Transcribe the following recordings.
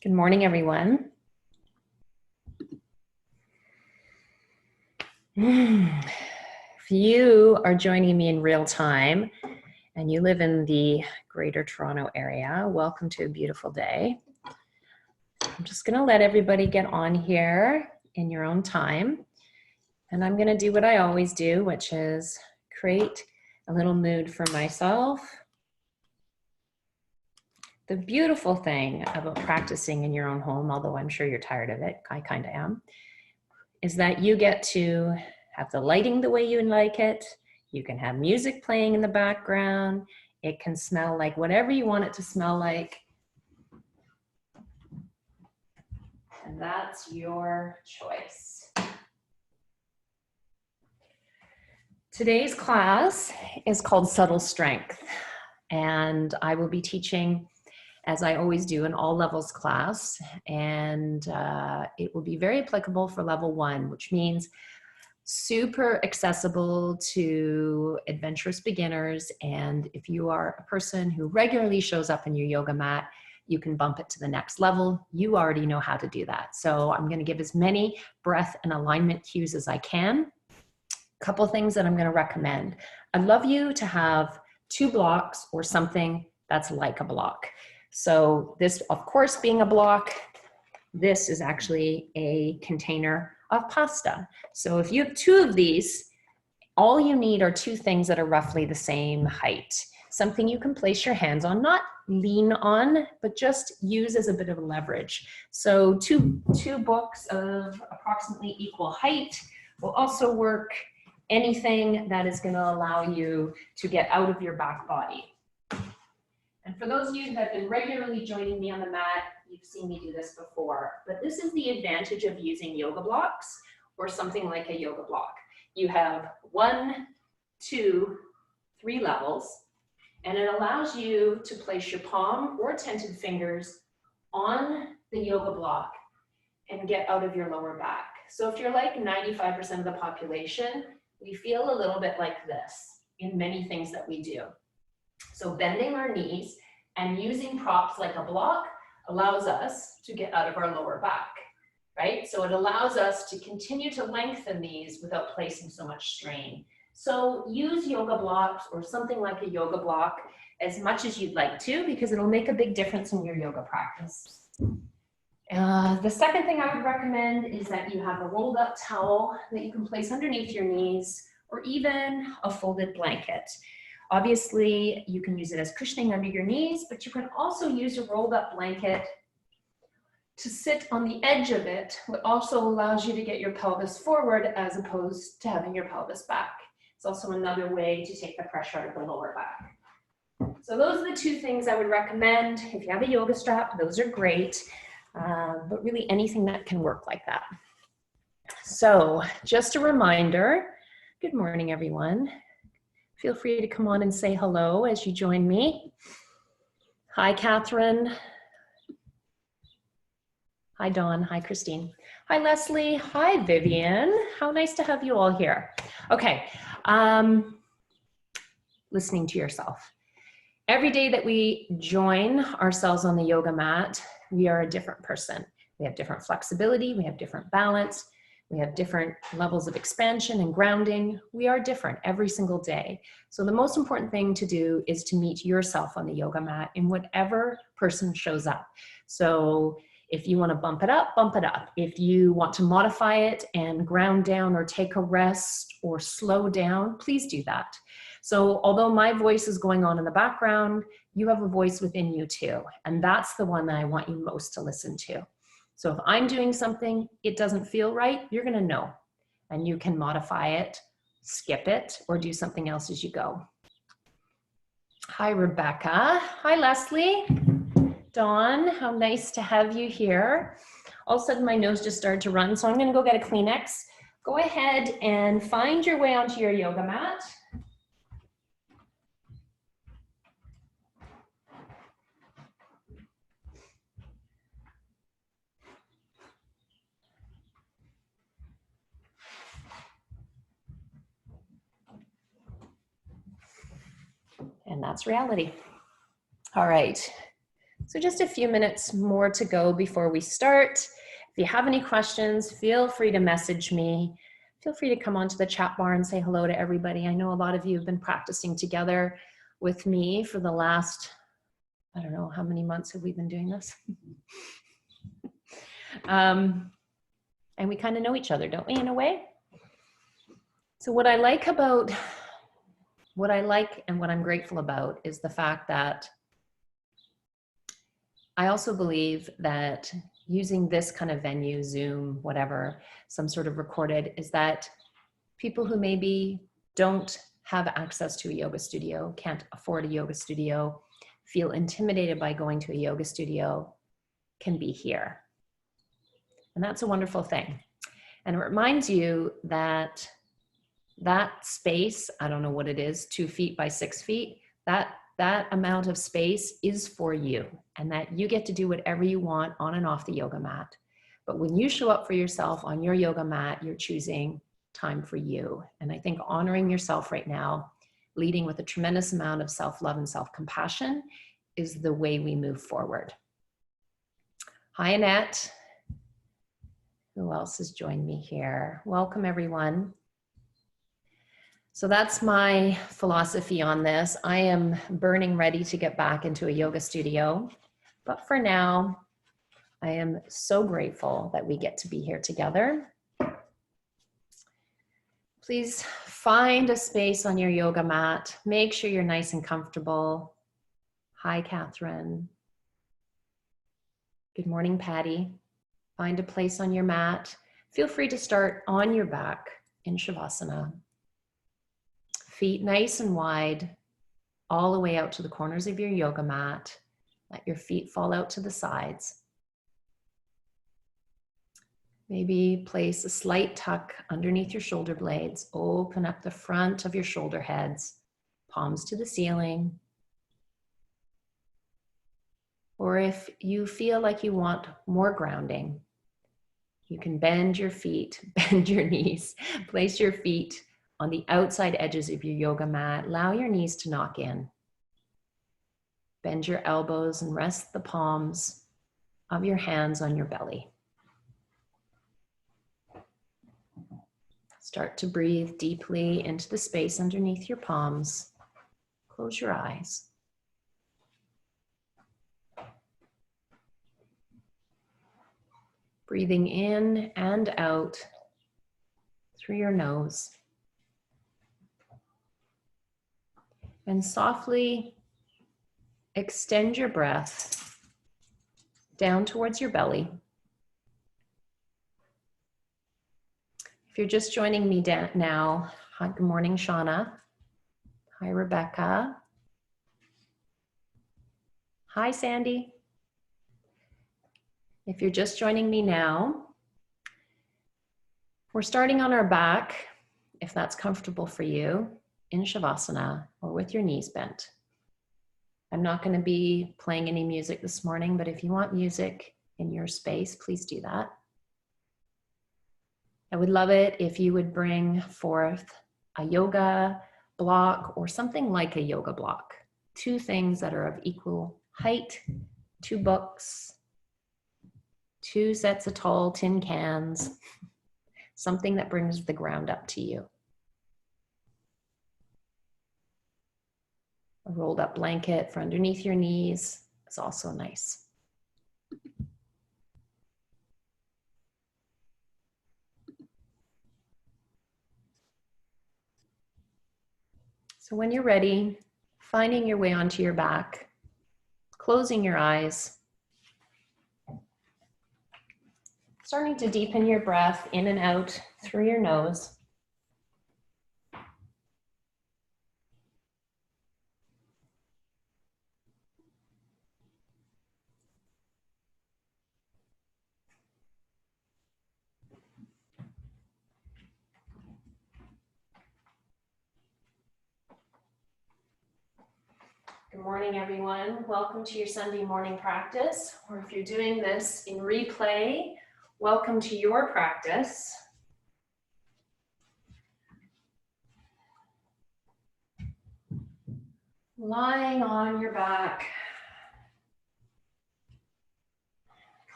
Good morning, everyone. If you are joining me in real time and you live in the Greater Toronto area, welcome to a beautiful day. I'm just going to let everybody get on here in your own time. And I'm going to do what I always do, which is create a little mood for myself. The beautiful thing about practicing in your own home, although I'm sure you're tired of it, I kind of am, is that you get to have the lighting the way you like it. You can have music playing in the background. It can smell like whatever you want it to smell like. And that's your choice. Today's class is called Subtle Strength. And I will be teaching, as I always do, an all levels class. And it will be very applicable for level 1, which means super accessible to adventurous beginners. And if you are a person who regularly shows up in your yoga mat, you can bump it to the next level. You already know how to do that. So I'm going to give as many breath and alignment cues as I can. A couple things that I'm going to recommend. I'd love you to have 2 blocks or something that's like a block. So this, of course, being a block, this is actually a container of pasta. So if you have 2 of these, all you need are 2 things that are roughly the same height. Something you can place your hands on, not lean on, but just use as a bit of leverage. So two books of approximately equal height will also work. Anything that is going to allow you to get out of your back body. And for those of you that have been regularly joining me on the mat, you've seen me do this before, but this is the advantage of using yoga blocks or something like a yoga block. You have 1, 2, 3 levels, and it allows you to place your palm or tented fingers on the yoga block and get out of your lower back. So if you're like 95% of the population, we feel a little bit like this in many things that we do. So bending our knees and using props like a block allows us to get out of our lower back, right? So it allows us to continue to lengthen these without placing so much strain. So use yoga blocks or something like a yoga block as much as you'd like to, because it'll make a big difference in your yoga practice. The second thing I would recommend is that you have a rolled up towel that you can place underneath your knees, or even a folded blanket. Obviously, you can use it as cushioning under your knees, but you can also use a rolled up blanket to sit on the edge of it, which also allows you to get your pelvis forward as opposed to having your pelvis back. It's also another way to take the pressure out of the lower back. So those are the 2 things I would recommend. If you have a yoga strap, those are great. But really anything that can work like that. So just a reminder, good morning, everyone. Feel free to come on and say hello as you join me. Hi, Catherine. Hi, Dawn. Hi, Christine. Hi, Leslie. Hi, Vivian. How nice to have you all here. Okay, listening to yourself. Every day that we join ourselves on the yoga mat, we are a different person. We have different flexibility, we have different balance, we have different levels of expansion and grounding. We are different every single day. So the most important thing to do is to meet yourself on the yoga mat in whatever person shows up. So if you want to bump it up, bump it up. If you want to modify it and ground down or take a rest or slow down, please do that. So although my voice is going on in the background, you have a voice within you too. And that's the one that I want you most to listen to. So if I'm doing something, it doesn't feel right, you're going to know. And you can modify it, skip it, or do something else as you go. Hi, Rebecca. Hi, Leslie. Dawn, how nice to have you here. All of a sudden, my nose just started to run, so I'm going to go get a Kleenex. Go ahead and find your way onto your yoga mat. And that's reality. All right. So just a few minutes more to go before we start. If you have any questions, feel free to message me. Feel free to come onto the chat bar and say hello to everybody. I know a lot of you have been practicing together with me for the last, I don't know, how many months have we been doing this? And we kind of know each other, don't we, in a way? So what I like and what I'm grateful about is the fact that I also believe that using this kind of venue, Zoom, whatever, some sort of recorded, is that people who maybe don't have access to a yoga studio, can't afford a yoga studio, feel intimidated by going to a yoga studio, can be here. And that's a wonderful thing. And it reminds you that that space, I don't know what it is, 2 feet by 6 feet, that amount of space is for you, and that you get to do whatever you want on and off the yoga mat. But when you show up for yourself on your yoga mat, you're choosing time for you. And I think honoring yourself right now, leading with a tremendous amount of self-love and self-compassion, is the way we move forward. Hi, Annette. Who else has joined me here? Welcome, everyone. So that's my philosophy on this. I am burning ready to get back into a yoga studio. But for now, I am so grateful that we get to be here together. Please find a space on your yoga mat. Make sure you're nice and comfortable. Hi, Catherine. Good morning, Patty. Find a place on your mat. Feel free to start on your back in Shavasana. Feet nice and wide, all the way out to the corners of your yoga mat. Let your feet fall out to the sides. Maybe place a slight tuck underneath your shoulder blades. Open up the front of your shoulder heads, palms to the ceiling. Or if you feel like you want more grounding, you can bend your feet, bend your knees, place your feet on the outside edges of your yoga mat. Allow your knees to knock in. Bend your elbows and rest the palms of your hands on your belly. Start to breathe deeply into the space underneath your palms. Close your eyes. Breathing in and out through your nose. And softly extend your breath down towards your belly. If you're just joining me now, hi, good morning, Shauna. Hi, Rebecca. Hi, Sandy. If you're just joining me now, we're starting on our back, if that's comfortable for you, in Shavasana or with your knees bent. I'm not going to be playing any music this morning, but if you want music in your space, please do that. I would love it if you would bring forth a yoga block or something like a yoga block. 2 things that are of equal height, 2 books, 2 sets of tall tin cans, something that brings the ground up to you. A rolled up blanket for underneath your knees is also nice. So when you're ready, finding your way onto your back, closing your eyes, starting to deepen your breath in and out through your nose. Good morning, everyone. Welcome to your Sunday morning practice, or if you're doing this in replay, welcome to your practice. Lying on your back,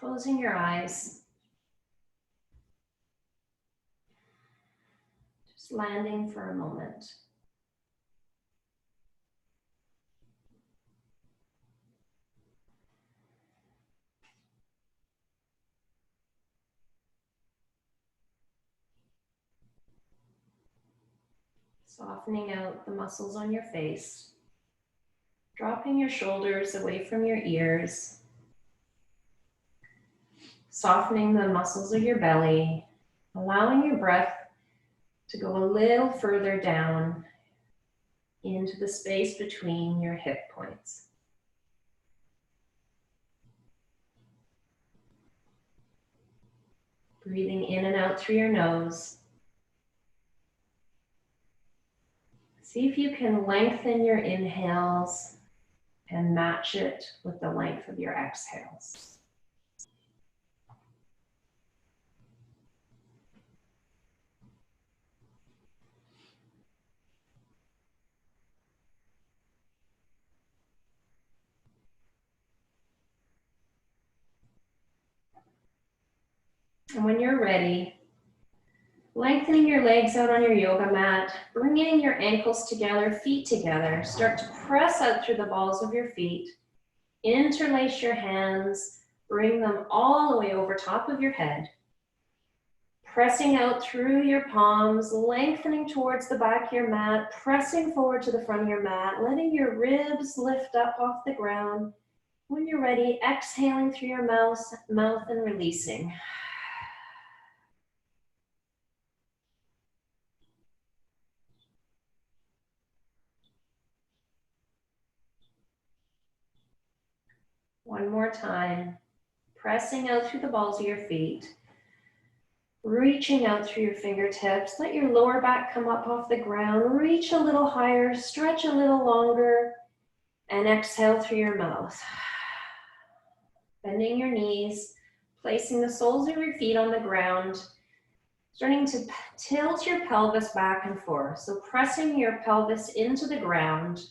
Closing your eyes. Just landing for a moment. Softening out the muscles on your face. Dropping your shoulders away from your ears. Softening the muscles of your belly. Allowing your breath to go a little further down into the space between your hip points. Breathing in and out through your nose. See if you can lengthen your inhales and match it with the length of your exhales. And when you're ready, lengthening your legs out on your yoga mat, bringing your ankles together, feet together. Start to press out through the balls of your feet. Interlace your hands, bring them all the way over top of your head. Pressing out through your palms, lengthening towards the back of your mat, pressing forward to the front of your mat, letting your ribs lift up off the ground. When you're ready, exhaling through your mouth and releasing. One more time, pressing out through the balls of your feet, reaching out through your fingertips. Let your lower back come up off the ground, reach a little higher, stretch a little longer, and exhale through your mouth. Bending your knees, placing the soles of your feet on the ground, starting to tilt your pelvis back and forth. So pressing your pelvis into the ground,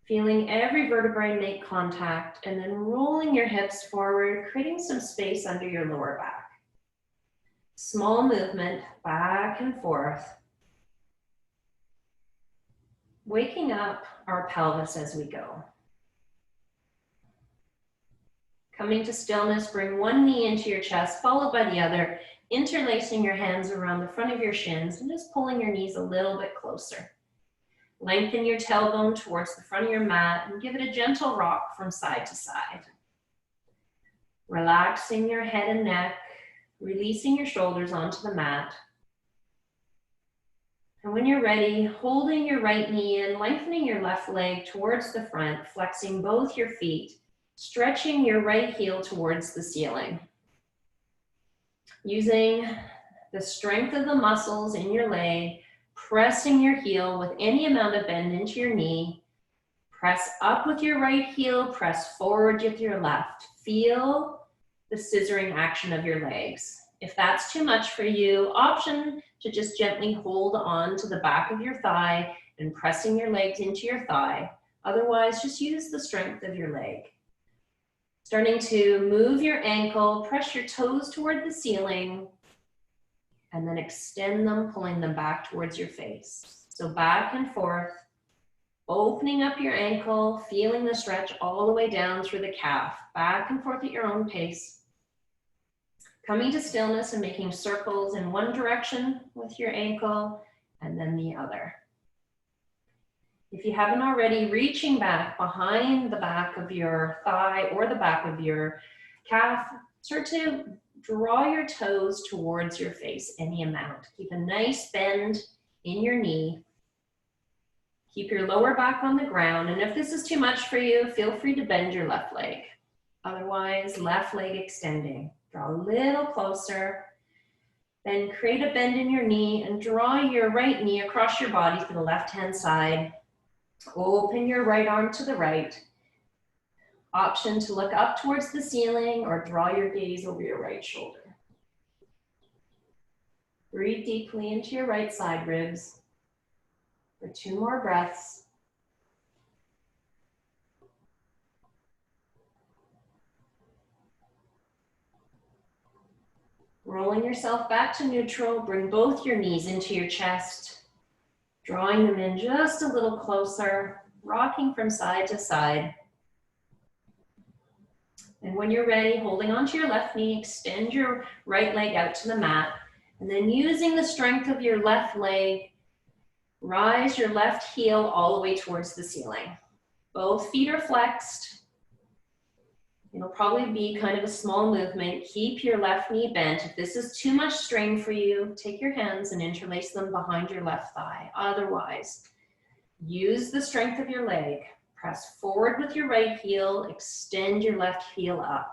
feeling every vertebrae make contact, and then rolling your hips forward, creating some space under your lower back. Small movement back and forth. Waking up our pelvis as we go. Coming to stillness, bring one knee into your chest, followed by the other, interlacing your hands around the front of your shins and just pulling your knees a little bit closer. Lengthen your tailbone towards the front of your mat and give it a gentle rock from side to side. Relaxing your head and neck, releasing your shoulders onto the mat. And when you're ready, holding your right knee in, lengthening your left leg towards the front, flexing both your feet, stretching your right heel towards the ceiling. Using the strength of the muscles in your leg, pressing your heel with any amount of bend into your knee. Press up with your right heel, press forward with your left. Feel the scissoring action of your legs. If that's too much for you, option to just gently hold on to the back of your thigh and pressing your legs into your thigh. Otherwise, just use the strength of your leg. Starting to move your ankle, press your toes toward the ceiling, and then extend them, pulling them back towards your face. So back and forth, opening up your ankle, feeling the stretch all the way down through the calf, back and forth at your own pace. Coming to stillness and making circles in one direction with your ankle and then the other. If you haven't already, reaching back behind the back of your thigh or the back of your calf, start to draw your toes towards your face, any amount. Keep a nice bend in your knee. Keep your lower back on the ground, and if this is too much for you, feel free to bend your left leg. Otherwise, left leg extending. Draw a little closer, then create a bend in your knee and draw your right knee across your body to the left-hand side. Open your right arm to the right. Option to look up towards the ceiling or draw your gaze over your right shoulder. Breathe deeply into your right side ribs for 2 more breaths. Rolling yourself back to neutral, bring both your knees into your chest, drawing them in just a little closer, rocking from side to side. And when you're ready, holding onto your left knee, extend your right leg out to the mat, and then using the strength of your left leg, rise your left heel all the way towards the ceiling. Both feet are flexed. It'll probably be kind of a small movement. Keep your left knee bent. If this is too much strain for you, take your hands and interlace them behind your left thigh. Otherwise, use the strength of your leg. Press forward with your right heel, extend your left heel up.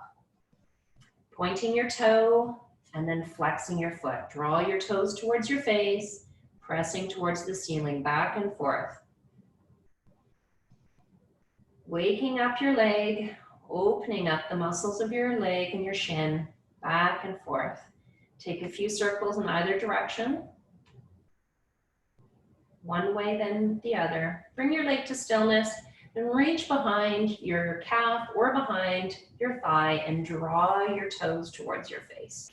Pointing your toe and then flexing your foot. Draw your toes towards your face, pressing towards the ceiling, back and forth. Waking up your leg, opening up the muscles of your leg and your shin, back and forth. Take a few circles in either direction. One way, then the other. Bring your leg to stillness, then reach behind your calf or behind your thigh and draw your toes towards your face.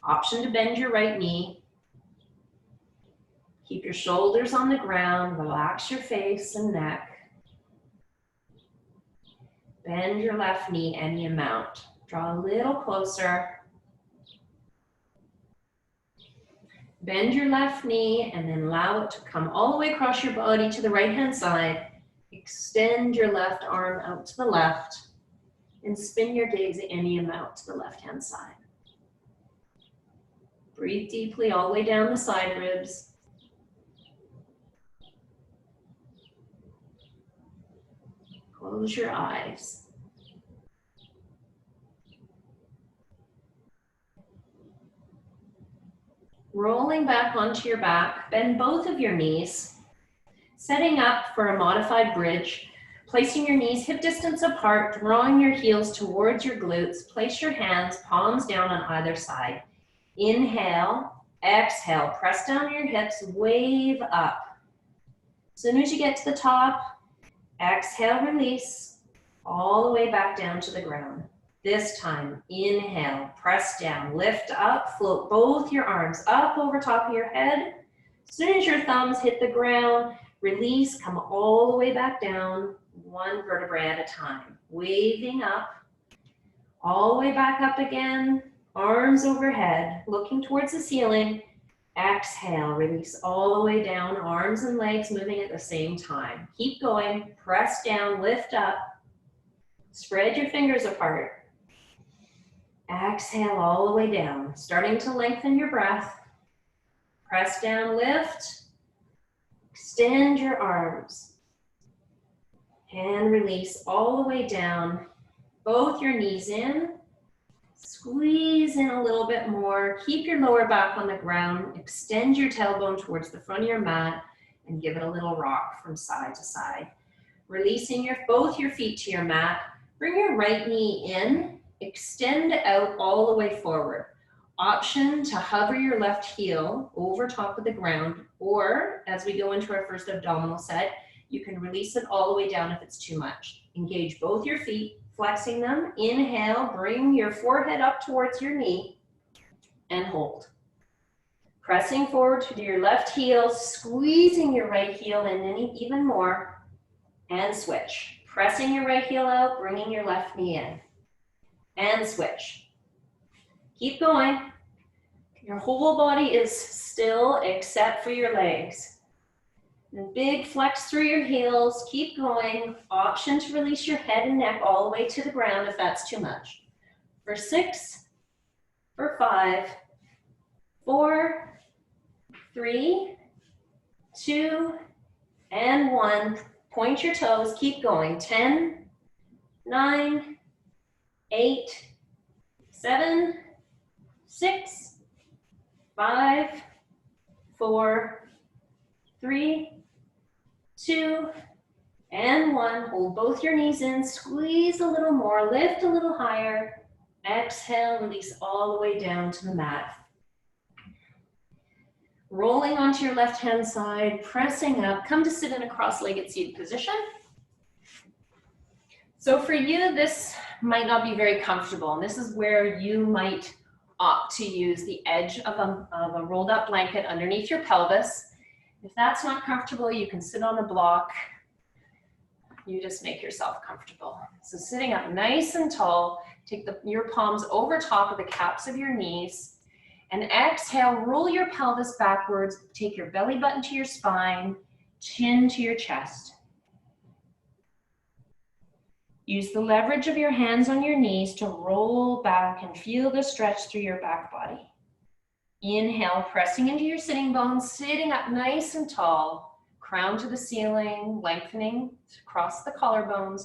Option to bend your right knee. Keep your shoulders on the ground, relax your face and neck. Bend your left knee any amount. Draw a little closer. Bend your left knee and then allow it to come all the way across your body to the right-hand side. Extend your left arm out to the left and spin your gaze any amount to the left-hand side. Breathe deeply all the way down the side ribs. Close your eyes. Rolling back onto your back, bend both of your knees. Setting up for a modified bridge, placing your knees hip distance apart, drawing your heels towards your glutes. Place your hands, palms down on either side. Inhale, exhale, press down your hips, wave up. As soon as you get to the top, exhale, release, all the way back down to the ground. This time, inhale, press down, lift up, float both your arms up over top of your head. As soon as your thumbs hit the ground, release, come all the way back down, one vertebrae at a time. Waving up, all the way back up again, arms overhead, looking towards the ceiling. Exhale, release all the way down, arms and legs moving at the same time. Keep going, press down, lift up, spread your fingers apart. Exhale all the way down, starting to lengthen your breath. Press down, lift, extend your arms, and release all the way down. Both your knees in, squeeze in a little bit more. Keep your lower back on the ground, extend your tailbone towards the front of your mat, and give it a little rock from side to side. Releasing both your feet to your mat, bring your right knee in, extend out all the way forward. Option to hover your left heel over top of the ground, or as we go into our first abdominal set, you can release it all the way down if it's too much. Engage both your feet, flexing them. Inhale, bring your forehead up towards your knee and hold. Pressing forward to your left heel, squeezing your right heel in even more, and switch. Pressing your right heel out, bringing your left knee in. And switch. Keep going. Your whole body is still except for your legs. And big flex through your heels. Keep going. Option to release your head and neck all the way to the ground if that's too much. For 6, for 5, 4, 3, 2, and 1. Point your toes. Keep going. 10, 9, 8, 7, 6, 5, 4, 3, 2, and 1. Hold both your knees in, squeeze a little more, lift a little higher. Exhale, release all the way down to the mat. Rolling onto your left-hand side, pressing up, come to sit in a cross-legged seated position. So for you, this might not be very comfortable, and this is where you might opt to use the edge of a rolled up blanket underneath your pelvis. If that's not comfortable, you can sit on a block. You just make yourself comfortable. So sitting up nice and tall, take your palms over top of the caps of your knees, and exhale, roll your pelvis backwards, take your belly button to your spine, chin to your chest. Use the leverage of your hands on your knees to roll back and feel the stretch through your back body. Inhale, pressing into your sitting bones, sitting up nice and tall, crown to the ceiling, lengthening across the collarbones.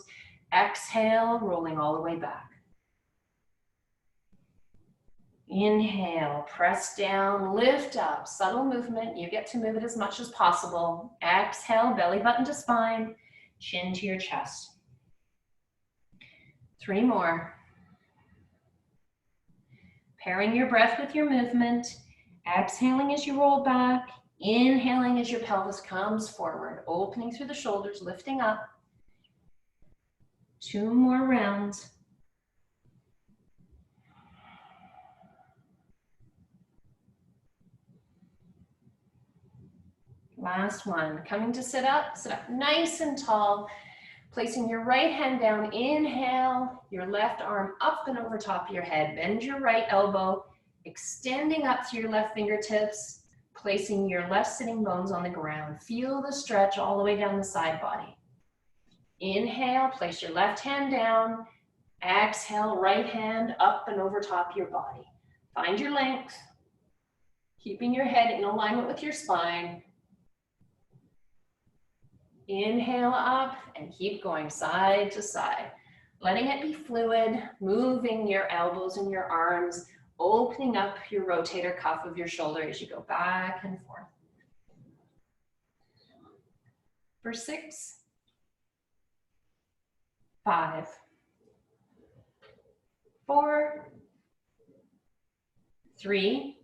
Exhale, rolling all the way back. Inhale, press down, lift up, subtle movement. You get to move it as much as possible. Exhale, belly button to spine, chin to your chest. 3 more. Pairing your breath with your movement. Exhaling as you roll back. Inhaling as your pelvis comes forward. Opening through the shoulders, lifting up. 2 more rounds. Last one. Coming to sit up nice and tall. Placing your right hand down, inhale, your left arm up and over top of your head. Bend your right elbow, extending up through your left fingertips, placing your left sitting bones on the ground. Feel the stretch all the way down the side body. Inhale, place your left hand down. Exhale, right hand up and over top of your body. Find your length, keeping your head in alignment with your spine. Inhale up and keep going side to side. Letting it be fluid, moving your elbows and your arms, opening up your rotator cuff of your shoulder as you go back and forth. For 6, 5, 4, 3,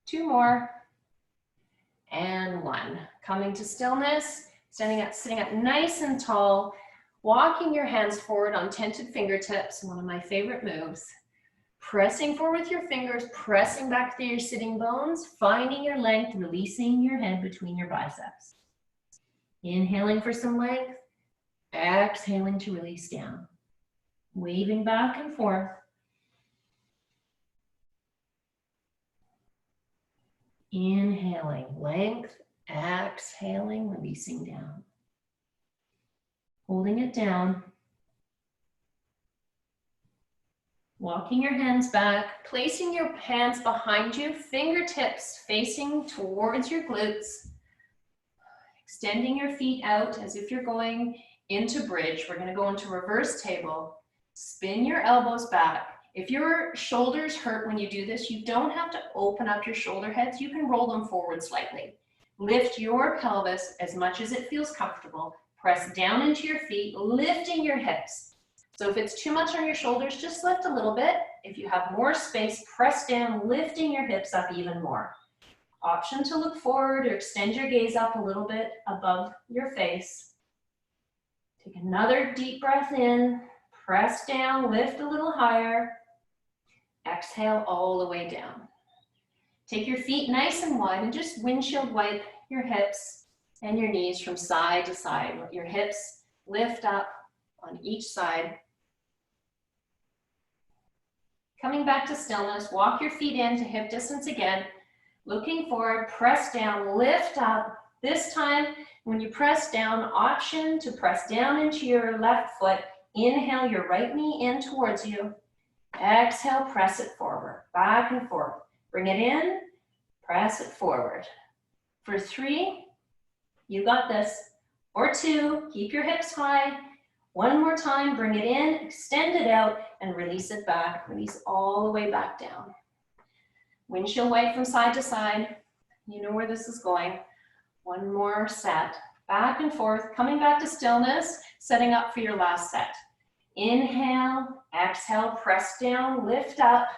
2 more, and 1. Coming to stillness, sitting up nice and tall, walking your hands forward on tented fingertips, one of my favorite moves. Pressing forward with your fingers, pressing back through your sitting bones, finding your length, releasing your head between your biceps. Inhaling for some length, exhaling to release down. Waving back and forth. Inhaling, length, exhaling, releasing down. Holding it down. Walking your hands back, placing your hands behind you, fingertips facing towards your glutes. Extending your feet out as if you're going into bridge. We're going to go into reverse table. Spin your elbows back. If your shoulders hurt when you do this, you don't have to open up your shoulder heads. You can roll them forward slightly. Lift your pelvis as much as it feels comfortable. Press down into your feet, lifting your hips. So if it's too much on your shoulders, just lift a little bit. If you have more space, press down, lifting your hips up even more. Option to look forward or extend your gaze up a little bit above your face. Take another deep breath in, press down, lift a little higher. Exhale all the way down. Take your feet nice and wide and just windshield wipe your hips and your knees from side to side. Let your hips lift up on each side. Coming back to stillness, walk your feet into hip distance again. Looking forward, press down, lift up. This time, when you press down, option to press down into your left foot. Inhale your right knee in towards you. Exhale, press it forward, back and forth. Bring it in, press it forward. For 3, you got this. For 2, keep your hips high. 1 more time, bring it in, extend it out, and release it back. Release all the way back down. Windshield wipe from side to side. You know where this is going. 1 more set. Back and forth, coming back to stillness, setting up for your last set. Inhale, exhale, press down, lift up.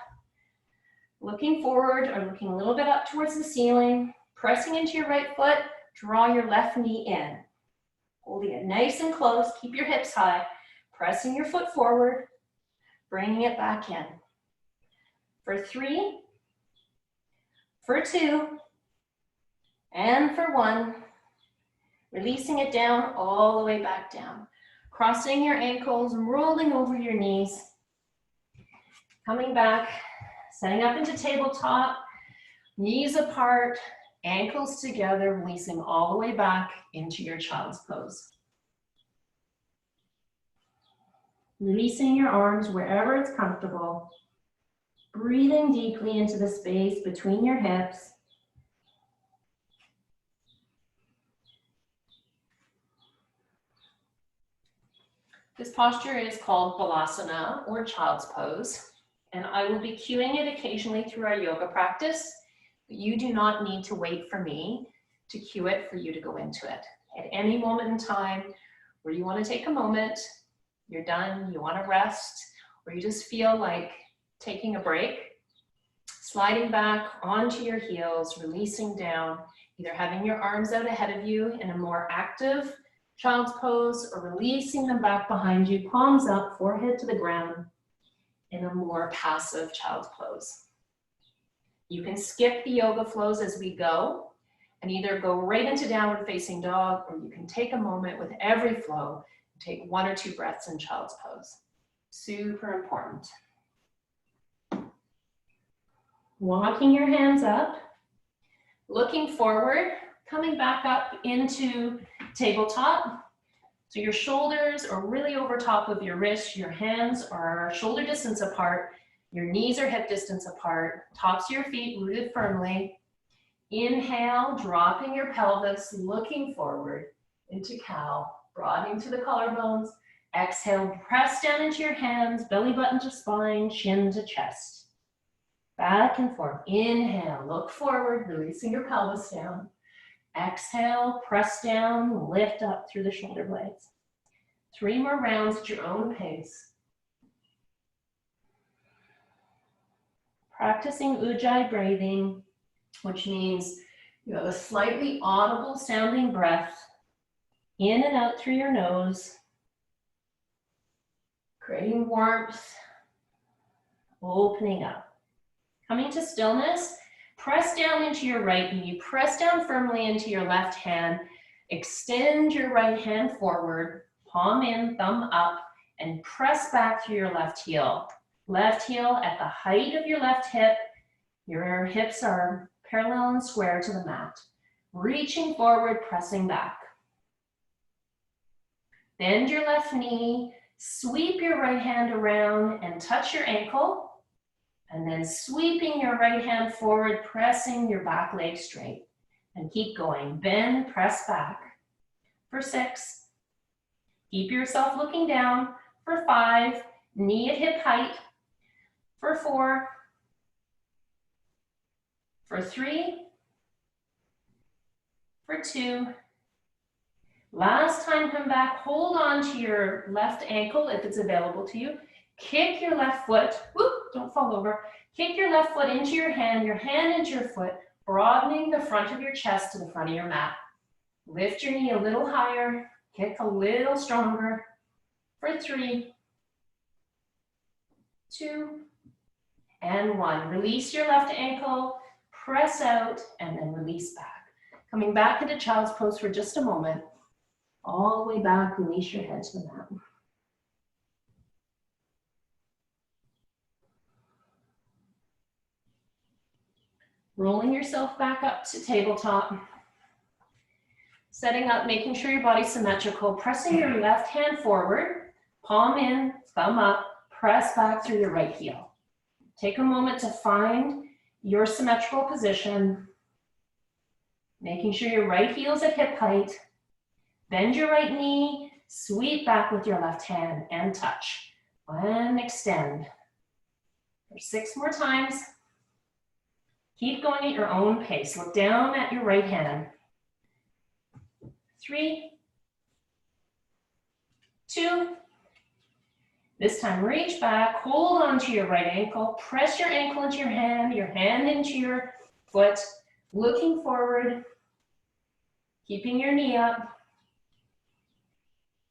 Looking forward or looking a little bit up towards the ceiling. Pressing into your right foot, draw your left knee in. Holding it nice and close, keep your hips high. Pressing your foot forward, bringing it back in. For 3, for 2, and for 1. Releasing it down, all the way back down. Crossing your ankles, rolling over your knees. Coming back, setting up into tabletop, knees apart, ankles together, releasing all the way back into your child's pose. Releasing your arms wherever it's comfortable. Breathing deeply into the space between your hips. This posture is called Balasana, or child's pose, and I will be cueing it occasionally through our yoga practice, but you do not need to wait for me to cue it for you to go into it. At any moment in time where you want to take a moment, you're done, you want to rest, or you just feel like taking a break, sliding back onto your heels, releasing down, either having your arms out ahead of you in a more active child's pose, or releasing them back behind you, palms up, forehead to the ground, in a more passive child's pose. You can skip the yoga flows as we go, and either go right into downward facing dog, or you can take a moment with every flow, and take 1 or 2 breaths in child's pose. Super important. Walking your hands up, looking forward, coming back up into tabletop. So your shoulders are really over top of your wrists, your hands are shoulder distance apart, your knees are hip distance apart, tops of your feet rooted firmly. Inhale, dropping your pelvis, looking forward into cow, broadening to the collarbones. Exhale, press down into your hands, belly button to spine, chin to chest. Back and forth. Inhale, look forward, releasing your pelvis down. Exhale, press down, lift up through the shoulder blades. 3 more rounds at your own pace. Practicing Ujjayi breathing, which means you have a slightly audible sounding breath in and out through your nose, creating warmth, opening up. Coming to stillness, press down into your right knee, press down firmly into your left hand, extend your right hand forward, palm in, thumb up, and press back through your left heel. Left heel at the height of your left hip. Your hips are parallel and square to the mat. Reaching forward, pressing back. Bend your left knee, sweep your right hand around and touch your ankle. And then sweeping your right hand forward, pressing your back leg straight. And keep going. Bend, press back. For 6. Keep yourself looking down. For 5. Knee at hip height. For 4. For 3. For 2. Last time, come back. Hold on to your left ankle if it's available to you. Kick your left foot, whoop, don't fall over. Kick your left foot into your hand into your foot, broadening the front of your chest to the front of your mat. Lift your knee a little higher, kick a little stronger. For 3, 2, and 1. Release your left ankle, press out, and then release back. Coming back into child's pose for just a moment. All the way back, release your head to the mat. Rolling yourself back up to tabletop. Setting up, making sure your body's symmetrical. Pressing your left hand forward, palm in, thumb up, press back through your right heel. Take a moment to find your symmetrical position. Making sure your right heel's at hip height. Bend your right knee, sweep back with your left hand and touch. And extend. For 6 more times. Keep going at your own pace. Look down at your right hand. 3, 2. This time, reach back, hold on to your right ankle, press your ankle into your hand into your foot, looking forward, keeping your knee up.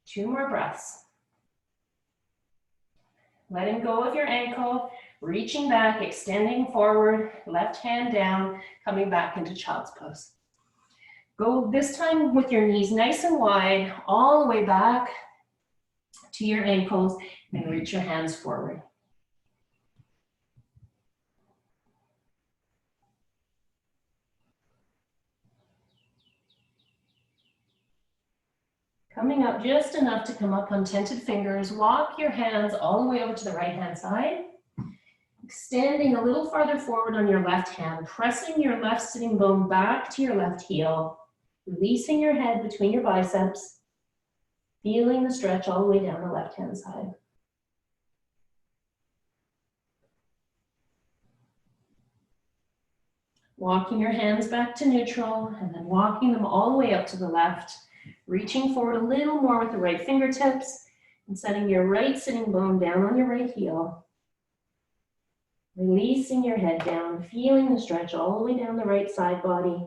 2 more breaths. Letting go of your ankle, Reaching back, extending forward, left hand down, coming back into child's pose. Go this time with your knees nice and wide, all the way back to your ankles, and reach your hands forward. Coming up just enough to come up on tented fingers, walk your hands all the way over to the right hand side. Extending a little farther forward on your left hand, pressing your left sitting bone back to your left heel, releasing your head between your biceps, feeling the stretch all the way down the left hand side. Walking your hands back to neutral and then walking them all the way up to the left, reaching forward a little more with the right fingertips and setting your right sitting bone down on your right heel. Releasing your head down, feeling the stretch all the way down the right side body.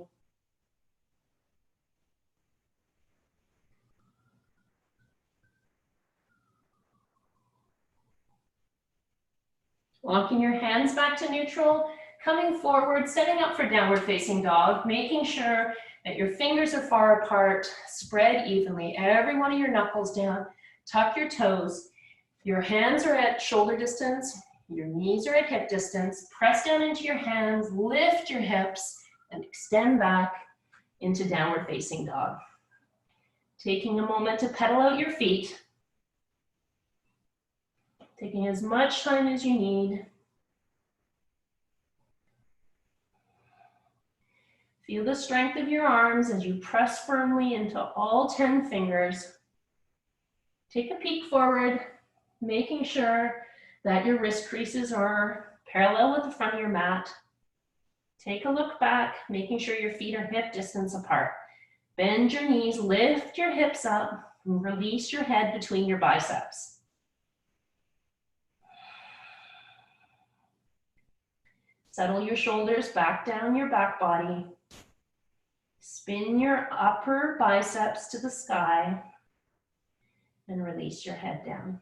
Walking your hands back to neutral, coming forward, setting up for downward facing dog, making sure that your fingers are far apart, spread evenly, every one of your knuckles down, tuck your toes. Your hands are at shoulder distance. Your knees are at hip distance. Press down into your hands, lift your hips, and extend back into downward facing dog. Taking a moment to pedal out your feet. Taking as much time as you need. Feel the strength of your arms as you press firmly into all 10 fingers. Take a peek forward, making sure that your wrist creases are parallel with the front of your mat. Take a look back, making sure your feet are hip distance apart. Bend your knees, lift your hips up, and release your head between your biceps. Settle your shoulders back down your back body. Spin your upper biceps to the sky and release your head down.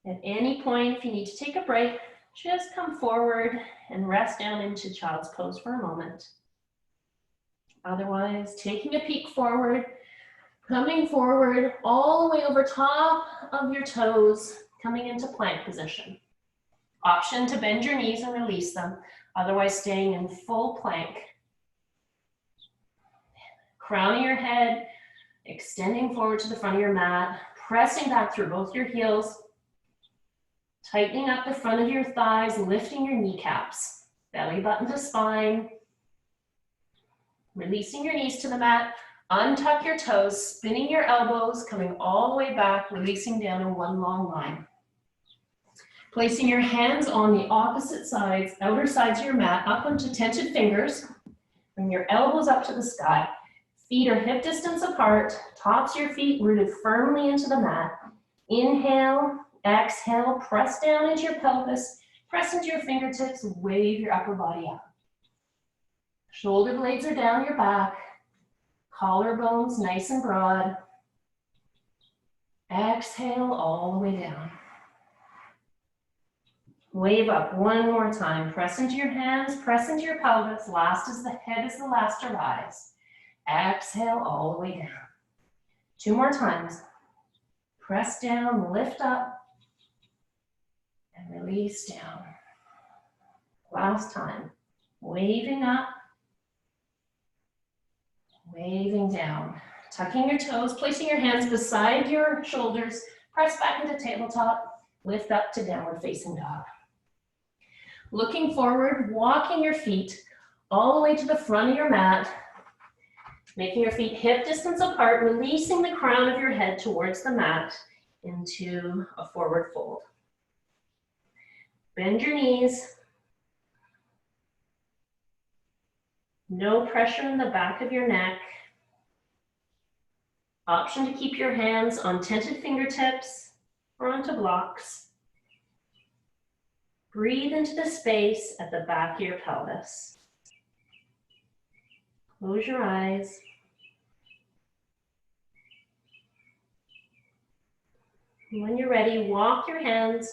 At any point, if you need to take a break, just come forward and rest down into child's pose for a moment. Otherwise, taking a peek forward, coming forward all the way over top of your toes, coming into plank position. Option to bend your knees and release them, otherwise staying in full plank. Crown of your head, extending forward to the front of your mat, pressing back through both your heels, tightening up the front of your thighs, lifting your kneecaps, belly button to spine, releasing your knees to the mat, untuck your toes, spinning your elbows, coming all the way back, releasing down in one long line. Placing your hands on the opposite sides, outer sides of your mat, up onto tented fingers. Bring your elbows up to the sky. Feet are hip distance apart, tops of your feet rooted firmly into the mat. Inhale, exhale, press down into your pelvis, press into your fingertips, wave your upper body up. Shoulder blades are down your back, collarbones nice and broad. Exhale all the way down. Wave up one more time. Press into your hands, press into your pelvis. Last as the head is the last to rise. Exhale all the way down. 2 more times. Press down, lift up, and release down. Last time. Waving up, waving down. Tucking your toes, placing your hands beside your shoulders. Press back into tabletop. Lift up to downward facing dog. Looking forward, walking your feet all the way to the front of your mat, making your feet hip distance apart, releasing the crown of your head towards the mat into a forward fold. Bend your knees. No pressure in the back of your neck. Option to keep your hands on tented fingertips or onto blocks. Breathe into the space at the back of your pelvis. Close your eyes. When you're ready, walk your hands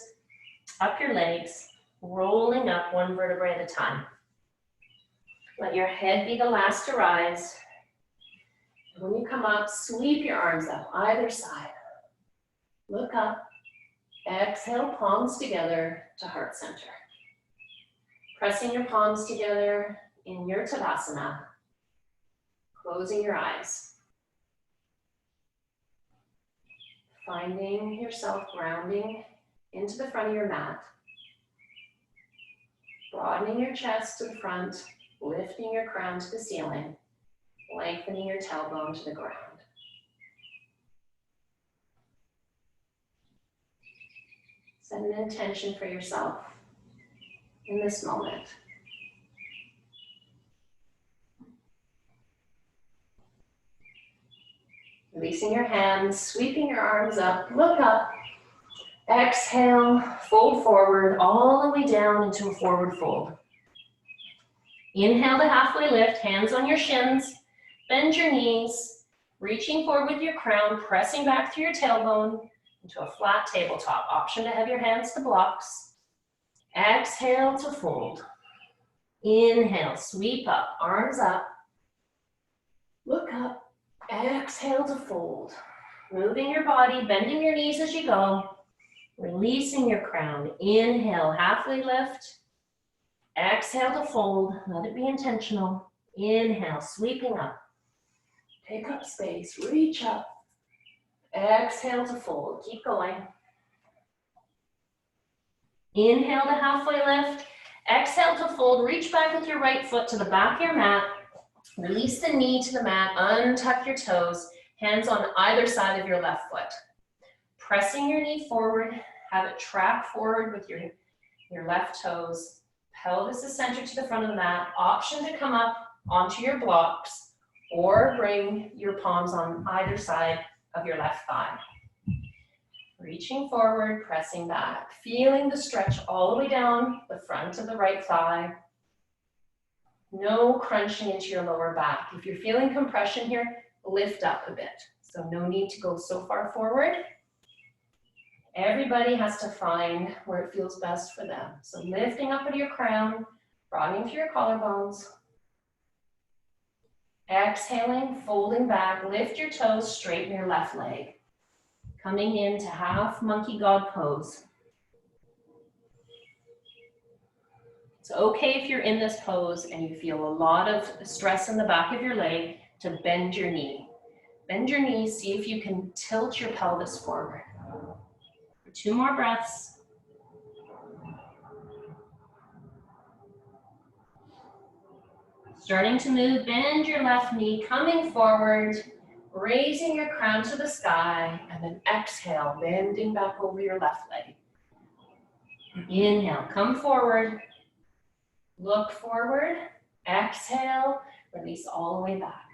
Up your legs, rolling up one vertebrae at a time. Let your head be the last to rise. When you come up, sweep your arms up either side. Look up. Exhale, palms together to heart center. Pressing your palms together in your Tadasana. Closing your eyes. Finding yourself grounding into the front of your mat. Broadening your chest to the front, lifting your crown to the ceiling, lengthening your tailbone to the ground. Set an intention for yourself in this moment. Releasing your hands, sweeping your arms up, look up. Exhale, fold forward, all the way down into a forward fold. Inhale to halfway lift, hands on your shins, bend your knees, reaching forward with your crown, pressing back through your tailbone into a flat tabletop. Option to have your hands to blocks. Exhale to fold. Inhale, sweep up, arms up. Look up, exhale to fold. Moving your body, bending your knees as you go. Releasing your crown. Inhale, halfway lift. Exhale to fold. Let it be intentional. Inhale, sweeping up. Take up space, reach up. Exhale to fold. Keep going. Inhale to halfway lift. Exhale to fold. Reach back with your right foot to the back of your mat. Release the knee to the mat. Untuck your toes. Hands on either side of your left foot. Pressing your knee forward. Have it track forward with your left toes. Pelvis is centered to the front of the mat. Option to come up onto your blocks or bring your palms on either side of your left thigh. Reaching forward, pressing back. Feeling the stretch all the way down the front of the right thigh. No crunching into your lower back. If you're feeling compression here, lift up a bit. So no need to go so far forward. Everybody has to find where it feels best for them. So lifting up with your crown, broadening through your collarbones. Exhaling, folding back, lift your toes, straighten your left leg. Coming into half monkey god pose. It's okay if you're in this pose and you feel a lot of stress in the back of your leg to bend your knee. Bend your knee, see if you can tilt your pelvis forward. 2 more breaths. Starting to move, bend your left knee, coming forward, raising your crown to the sky, and then exhale, bending back over your left leg. Inhale, come forward, look forward, exhale, release all the way back.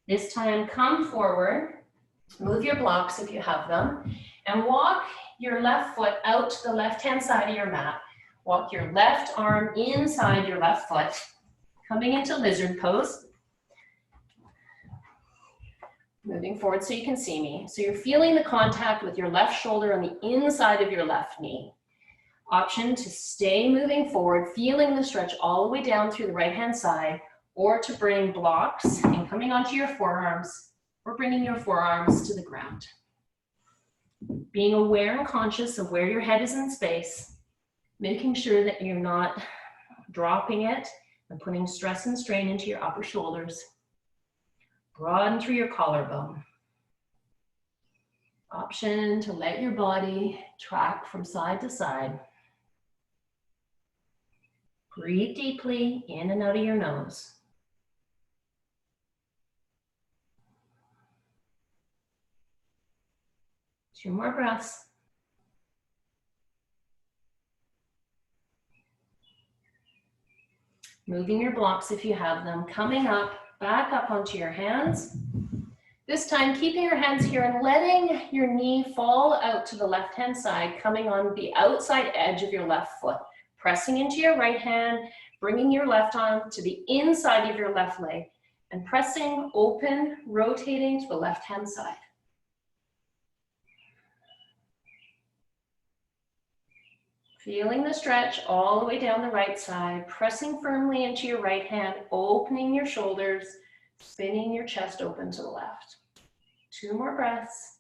This time, come forward, move your blocks if you have them, and walk your left foot out to the left-hand side of your mat. Walk your left arm inside your left foot, coming into lizard pose. Moving forward so you can see me. So you're feeling the contact with your left shoulder on the inside of your left knee. Option to stay moving forward, feeling the stretch all the way down through the right-hand side, or to bring blocks and coming onto your forearms, or bringing your forearms to the ground. Being aware and conscious of where your head is in space, making sure that you're not dropping it and putting stress and strain into your upper shoulders. Broaden through your collarbone. Option to let your body track from side to side. Breathe deeply in and out of your nose. Two more breaths. Moving your blocks if you have them, coming up, back up onto your hands. This time, keeping your hands here and letting your knee fall out to the left-hand side, coming on the outside edge of your left foot. Pressing into your right hand, bringing your left arm to the inside of your left leg, and pressing open, rotating to the left-hand side. Feeling the stretch all the way down the right side, pressing firmly into your right hand, opening your shoulders, spinning your chest open to the left. 2 more breaths.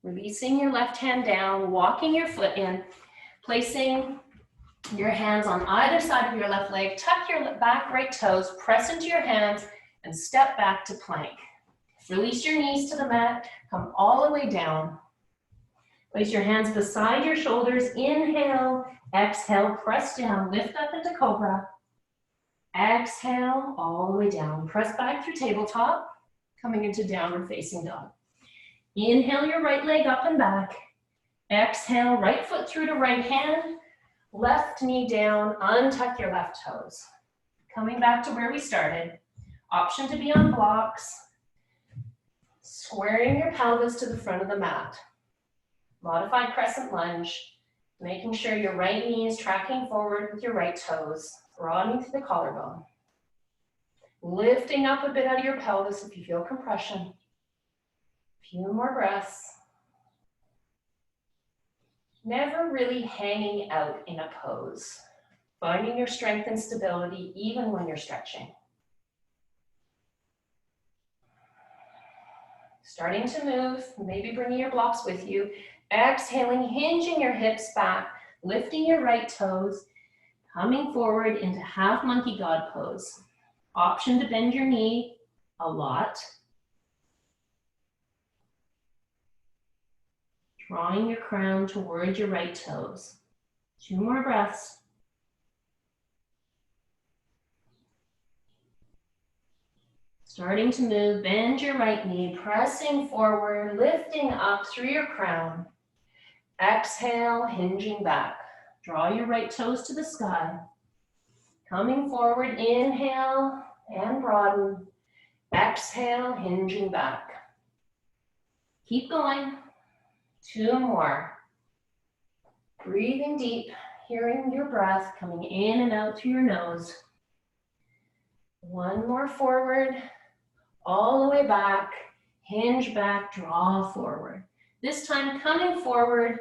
Releasing your left hand down, walking your foot in, placing your hands on either side of your left leg, tuck your back right toes, press into your hands, and step back to plank. Release your knees to the mat, come all the way down. Place your hands beside your shoulders, inhale, exhale, press down, lift up into cobra. Exhale, all the way down. Press back through tabletop, coming into downward facing dog. Inhale your right leg up and back. Exhale, right foot through to right hand, left knee down, untuck your left toes. Coming back to where we started. Option to be on blocks. Squaring your pelvis to the front of the mat. Modified crescent lunge, making sure your right knee is tracking forward with your right toes, broadening through the collarbone. Lifting up a bit out of your pelvis if you feel compression. Few more breaths. Never really hanging out in a pose. Finding your strength and stability even when you're stretching. Starting to move, maybe bringing your blocks with you. Exhaling, hinging your hips back, lifting your right toes, coming forward into half monkey God pose. Option to bend your knee a lot. Drawing your crown towards your right toes. 2 more breaths. Starting to move, bend your right knee, pressing forward, lifting up through your crown. Exhale, hinging back. Draw your right toes to the sky. Coming forward, inhale and broaden. Exhale, hinging back. Keep going. 2 more. Breathing deep, hearing your breath coming in and out through your nose. 1 more forward, all the way back, hinge back, draw forward. This time coming forward,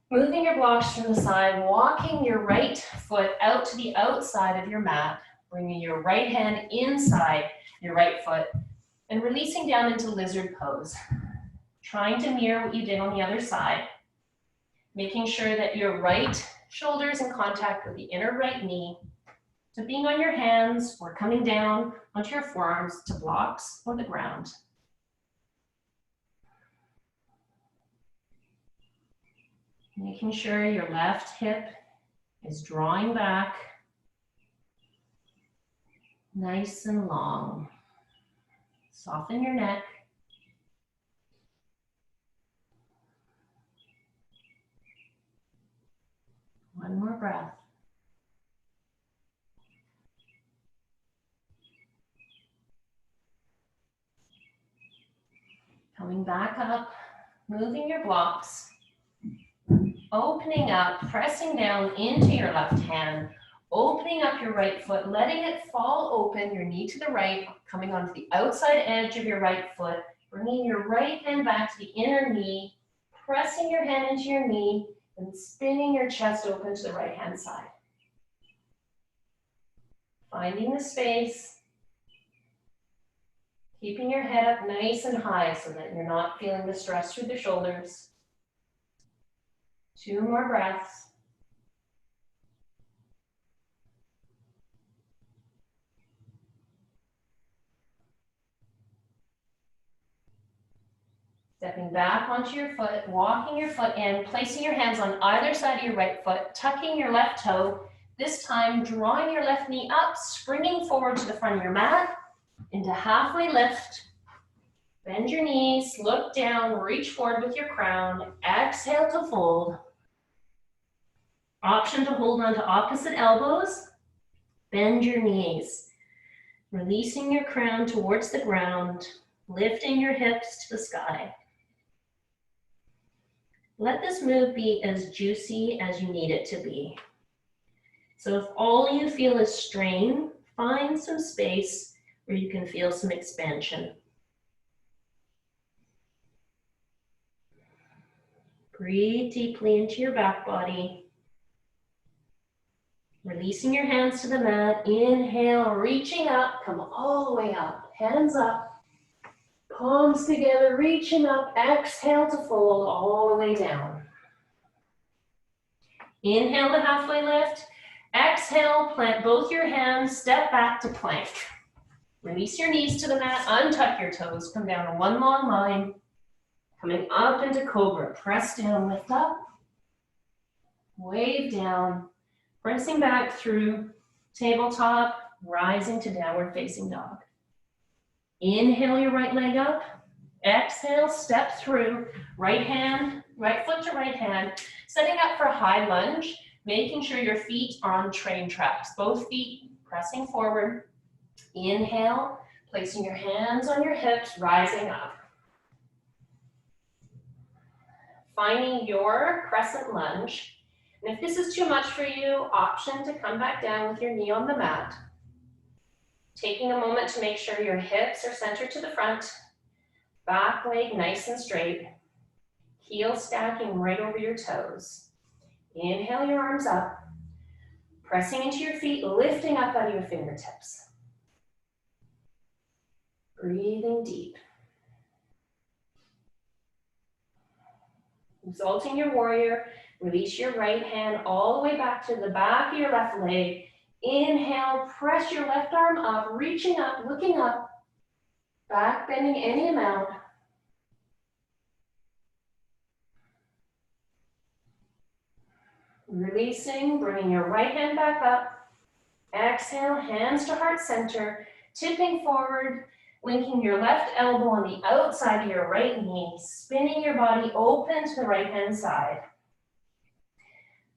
moving your blocks from the side, walking your right foot out to the outside of your mat, bringing your right hand inside your right foot, and releasing down into lizard pose. Trying to mirror what you did on the other side, making sure that your right shoulder is in contact with the inner right knee, to being on your hands or coming down onto your forearms to blocks or the ground. Making sure your left hip is drawing back, nice and long. Soften your neck. One more breath. Coming back up, moving your blocks, opening up, pressing down into your left hand, opening up your right foot, letting it fall open, your knee to the right, coming onto the outside edge of your right foot, bringing your right hand back to the inner knee, pressing your hand into your knee, and spinning your chest open to the right hand side. Finding the space, keeping your head up nice and high so that you're not feeling the stress through the shoulders. 2 more breaths. Stepping back onto your foot, walking your foot in, placing your hands on either side of your right foot, tucking your left toe. This time, drawing your left knee up, springing forward to the front of your mat, into halfway lift. Bend your knees, look down, reach forward with your crown. Exhale to fold. Option to hold on to opposite elbows. Bend your knees. Releasing your crown towards the ground, lifting your hips to the sky. Let this move be as juicy as you need it to be. So if all you feel is strain, find some space where you can feel some expansion. Breathe deeply into your back body. Releasing your hands to the mat. Inhale, reaching up, come all the way up. Hands up, palms together, reaching up. Exhale to fold all the way down. Inhale to halfway lift. Exhale, plant both your hands, step back to plank. Release your knees to the mat, untuck your toes, come down in one long line. Coming up into cobra, press down, lift up. Wave down, pressing back through tabletop, rising to downward facing dog. Inhale your right leg up. Exhale, step through, right foot to right hand, setting up for a high lunge, making sure your feet are on train tracks, both feet pressing forward. Inhale, placing your hands on your hips, rising up. Finding your crescent lunge. And if this is too much for you, option to come back down with your knee on the mat. Taking a moment to make sure your hips are centered to the front, back leg nice and straight, heels stacking right over your toes. Inhale your arms up, pressing into your feet, lifting up out of your fingertips. Breathing deep. Exalting your warrior, release your right hand all the way back to the back of your left leg. Inhale, press your left arm up, reaching up, looking up, back bending any amount. Releasing, bringing your right hand back up. Exhale, hands to heart center, tipping forward, linking your left elbow on the outside of your right knee, spinning your body open to the right hand side.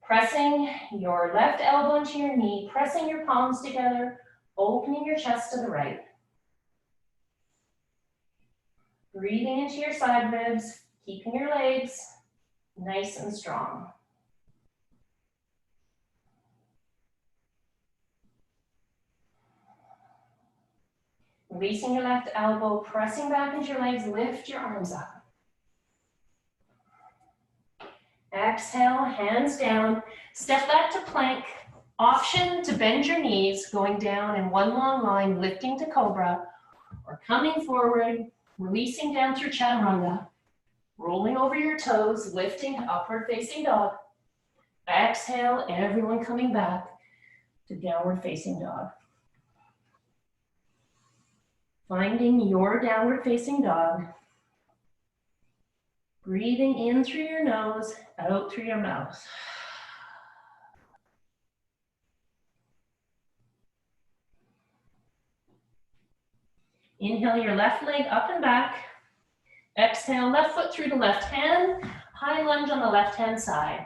Pressing your left elbow into your knee, pressing your palms together, opening your chest to the right. Breathing into your side ribs, keeping your legs nice and strong. Releasing your left elbow, pressing back into your legs, lift your arms up. Exhale, hands down, step back to plank. Option to bend your knees, going down in one long line, lifting to cobra, or coming forward, releasing down through chaturanga, rolling over your toes, lifting upward facing dog. Exhale, everyone coming back to downward facing dog. Finding your downward facing dog. Breathing in through your nose, out through your mouth. Inhale your left leg up and back. Exhale, left foot through the left hand. High lunge on the left hand side.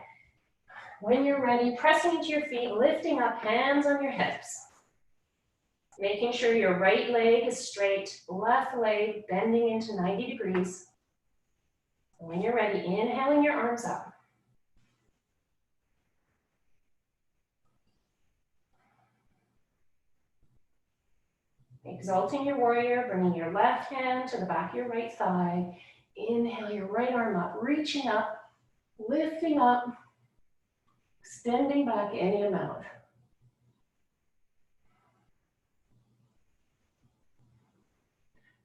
When you're ready, pressing into your feet, lifting up, hands on your hips. Making sure your right leg is straight, left leg bending into 90 degrees. When you're ready, inhaling your arms up. Exalting your warrior, bringing your left hand to the back of your right thigh. Inhale your right arm up, reaching up, lifting up, extending back any amount.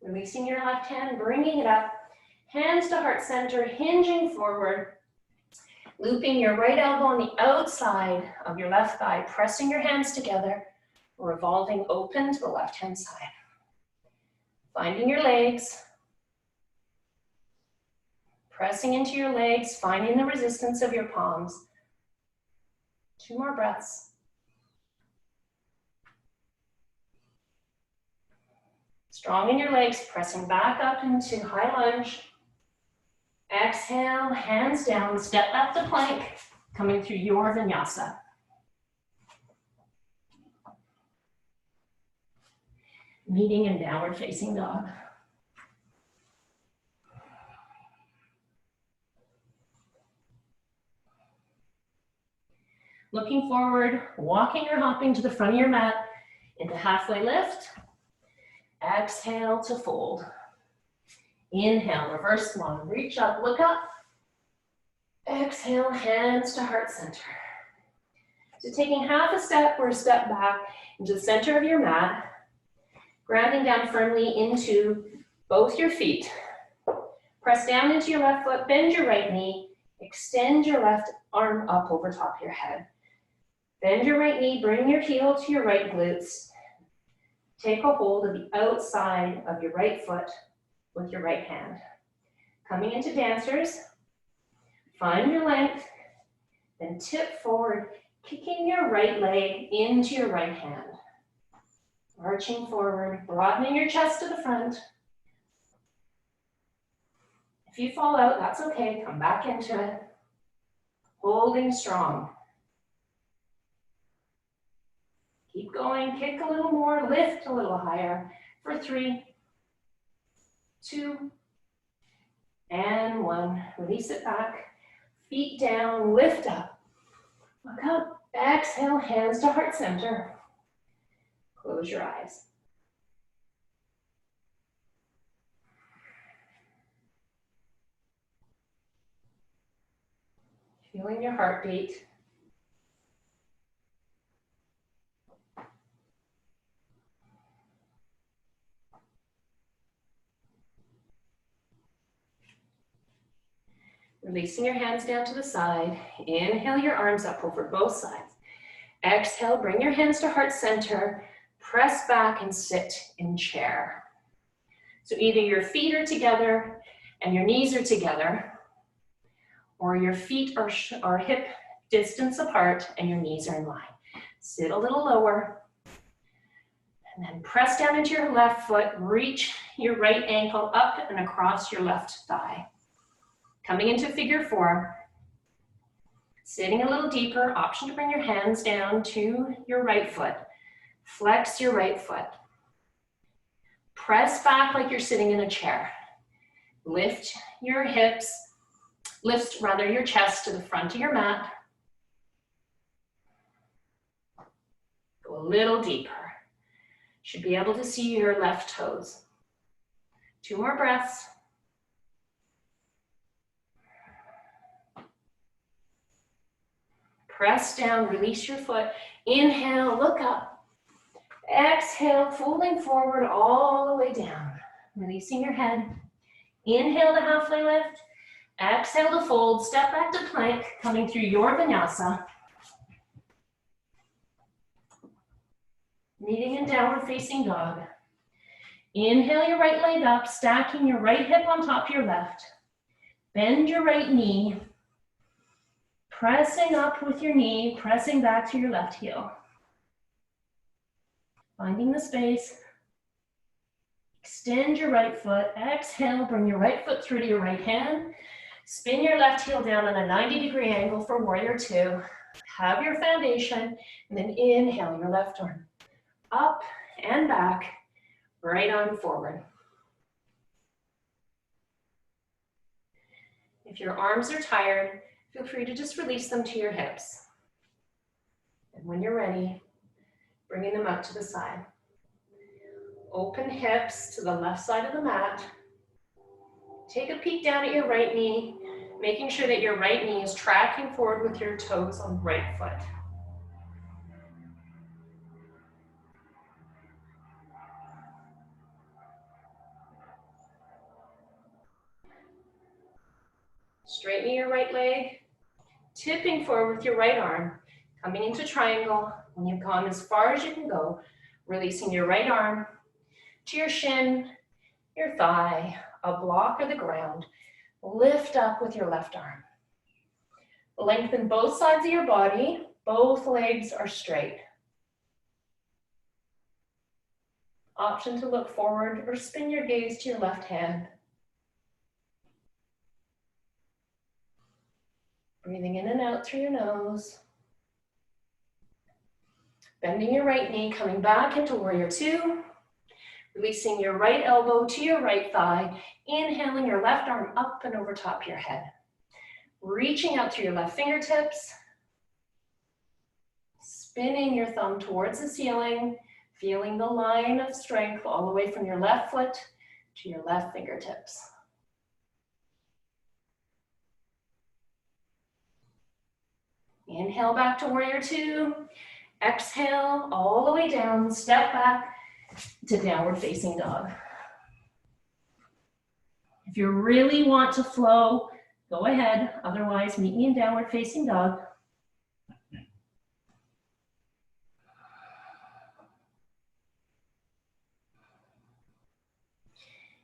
Releasing your left hand, bringing it up, hands to heart center, hinging forward, looping your right elbow on the outside of your left thigh, pressing your hands together, revolving open to the left-hand side. Finding your legs, pressing into your legs, finding the resistance of your palms. 2 more breaths. Strong in your legs, pressing back up into high lunge. Exhale, hands down, step back to plank, coming through your vinyasa. Meeting in downward facing dog. Looking forward, walking or hopping to the front of your mat into halfway lift. Exhale to fold. Inhale, reverse one, reach up, look up. Exhale, hands to heart center. So taking half a step or a step back into the center of your mat, grounding down firmly into both your feet. Press down into your left foot, bend your right knee, extend your left arm up over top of your head. Bend your right knee, bring your heel to your right glutes. Take a hold of the outside of your right foot with your right hand. Coming into dancers, find your length, then tip forward, kicking your right leg into your right hand. Arching forward, broadening your chest to the front. If you fall out, that's okay, come back into it. Holding strong. Keep going, kick a little more, lift a little higher for 3, 2, and 1. Release it back. Feet down, lift up. Look up, exhale, hands to heart center. Close your eyes. Feeling your heartbeat. Releasing your hands down to the side. Inhale your arms up over both sides. Exhale, bring your hands to heart center. Press back and sit in chair. So either your feet are together and your knees are together, or your feet are hip distance apart and your knees are in line. Sit a little lower. And then press down into your left foot. Reach your right ankle up and across your left thigh. Coming into figure 4, sitting a little deeper, option to bring your hands down to your right foot. Flex your right foot. Press back like you're sitting in a chair. Lift your hips, lift rather your chest to the front of your mat. Go a little deeper. Should be able to see your left toes. 2 more breaths. Press down, release your foot. Inhale, look up. Exhale, folding forward all the way down. Releasing your head. Inhale to halfway lift. Exhale to fold. Step back to plank, coming through your vinyasa. Meeting in downward facing dog. Inhale your right leg up, stacking your right hip on top of your left. Bend your right knee. Pressing up with your knee, pressing back to your left heel. Finding the space. Extend your right foot. Exhale, bring your right foot through to your right hand. Spin your left heel down on a 90-degree angle for warrior 2. Have your foundation, and then inhale your left arm. Up and back, right arm forward. If your arms are tired, feel free to just release them to your hips. And when you're ready, bringing them out to the side. Open hips to the left side of the mat. Take a peek down at your right knee, making sure that your right knee is tracking forward with your toes on the right foot. Straighten your right leg, tipping forward with your right arm, coming into triangle. When you've gone as far as you can go, releasing your right arm to your shin, your thigh, a block or the ground. Lift up with your left arm. Lengthen both sides of your body. Both legs are straight. Option to look forward or spin your gaze to your left hand. Breathing in and out through your nose. Bending your right knee, coming back into warrior 2. Releasing your right elbow to your right thigh. Inhaling your left arm up and over top your head. Reaching out through your left fingertips. Spinning your thumb towards the ceiling. Feeling the line of strength all the way from your left foot to your left fingertips. Inhale back to warrior two. Exhale all the way down, step back to downward facing dog. If you really want to flow, go ahead. Otherwise, meet me in downward facing dog.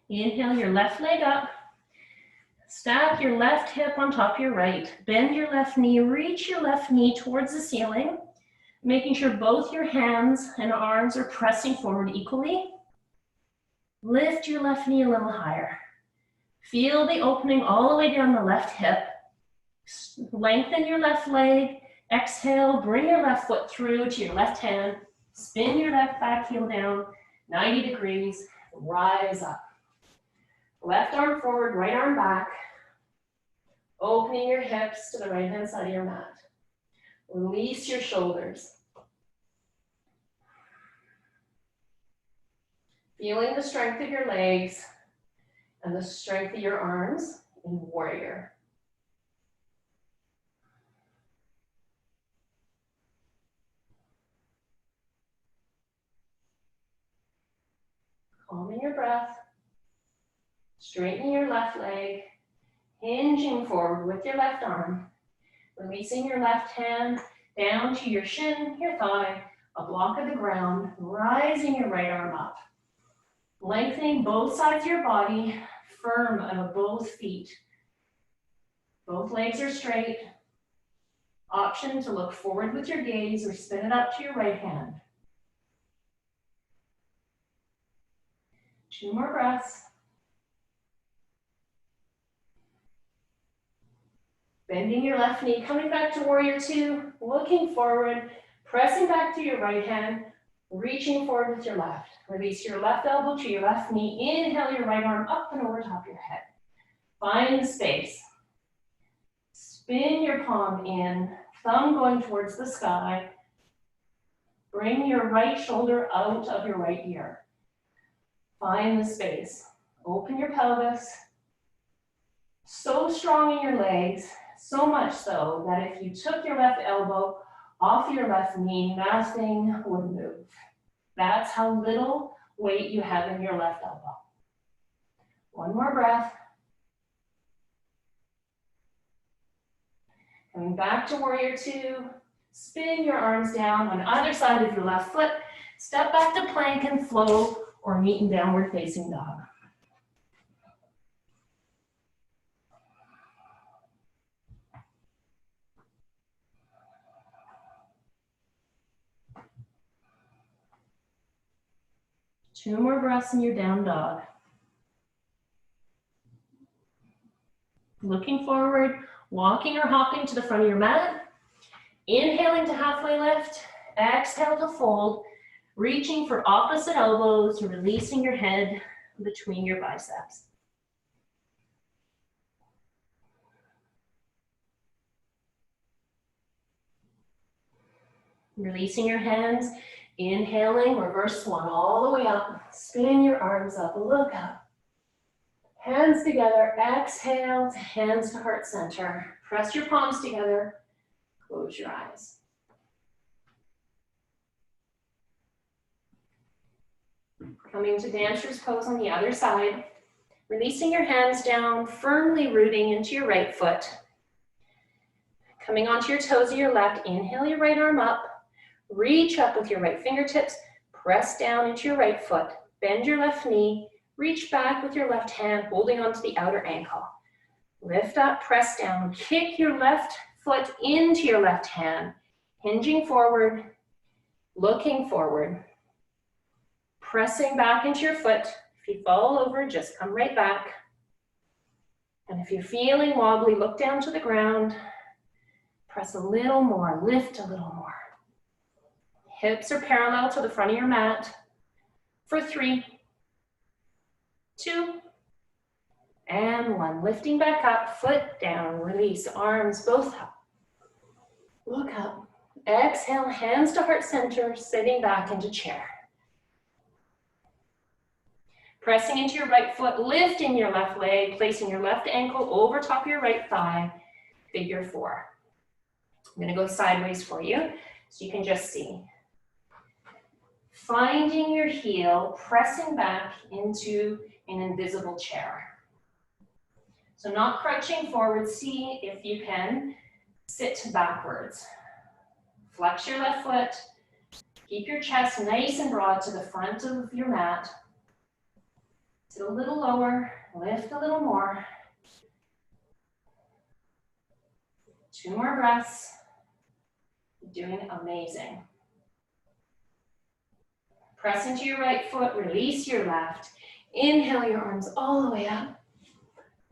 Inhale your left leg up. Stack your left hip on top of your right. Bend your left knee, reach your left knee towards the ceiling, making sure both your hands and arms are pressing forward equally. Lift your left knee a little higher. Feel the opening all the way down the left hip. Lengthen your left leg. Exhale, bring your left foot through to your left hand. Spin your left back heel down, 90 degrees, rise up. Left arm forward, right arm back. Opening your hips to the right hand side of your mat. Release your shoulders. Feeling the strength of your legs and the strength of your arms in warrior. Calming your breath. Straightening your left leg. Hinging forward with your left arm. Releasing your left hand down to your shin, your thigh, a block of the ground. Rising your right arm up. Lengthening both sides of your body, firm out of both feet. Both legs are straight. Option to look forward with your gaze or spin it up to your right hand. 2 more breaths. Bending your left knee, coming back to warrior two, looking forward, pressing back to your right hand, reaching forward with your left. Release your left elbow to your left knee. Inhale your right arm up and over top your head. Find the space. Spin your palm in, thumb going towards the sky. Bring your right shoulder out of your right ear. Find the space. Open your pelvis. So strong in your legs, so much so that if you took your left elbow off your left knee, nothing would move. That's how little weight you have in your left elbow. 1 more breath. Coming back to warrior two, spin your arms down on either side of your left foot, step back to plank and flow or meet in downward facing dog. Two more breaths in your down dog. Looking forward, walking or hopping to the front of your mat. Inhaling to halfway lift. Exhale to fold. Reaching for opposite elbows, releasing your head between your biceps. Releasing your hands. Inhaling, reverse swan all the way up. Spin your arms up, look up. Hands together, exhale, hands to heart center. Press your palms together, close your eyes. Coming to dancer's pose on the other side. Releasing your hands down, firmly rooting into your right foot. Coming onto your toes of your left, inhale your right arm up. Reach up with your right fingertips, press down into your right foot, bend your left knee, reach back with your left hand, holding onto the outer ankle. Lift up, press down, kick your left foot into your left hand, hinging forward, looking forward, pressing back into your foot. If you fall over, just come right back. And if you're feeling wobbly, look down to the ground, press a little more, lift a little more. Hips are parallel to the front of your mat for 3, 2, and 1. Lifting back up, foot down, release, arms both up. Look up. Exhale, hands to heart center, sitting back into chair. Pressing into your right foot, lifting your left leg, placing your left ankle over top of your right thigh, figure 4. I'm gonna go sideways for you so you can just see. Finding your heel, pressing back into an invisible chair. So not crouching forward, see if you can sit backwards. Flex your left foot, keep your chest nice and broad to the front of your mat. Sit a little lower, lift a little more. 2 more breaths. You're doing amazing. Press into your right foot, release your left. Inhale your arms all the way up.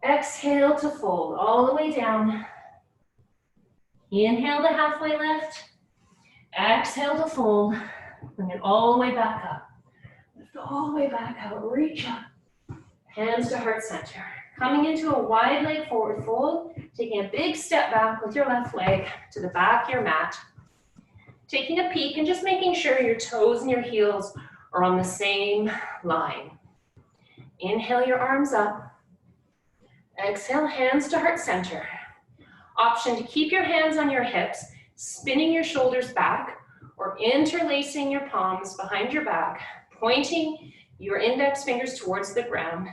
Exhale to fold all the way down. Inhale the halfway lift. Exhale to fold. Bring it all the way back up. Lift all the way back out, reach up. Hands to heart center. Coming into a wide leg forward fold, taking a big step back with your left leg to the back of your mat. Taking a peek and just making sure your toes and your heels are on the same line. Inhale your arms up. Exhale, hands to heart center. Option to keep your hands on your hips, spinning your shoulders back, or interlacing your palms behind your back, pointing your index fingers towards the ground.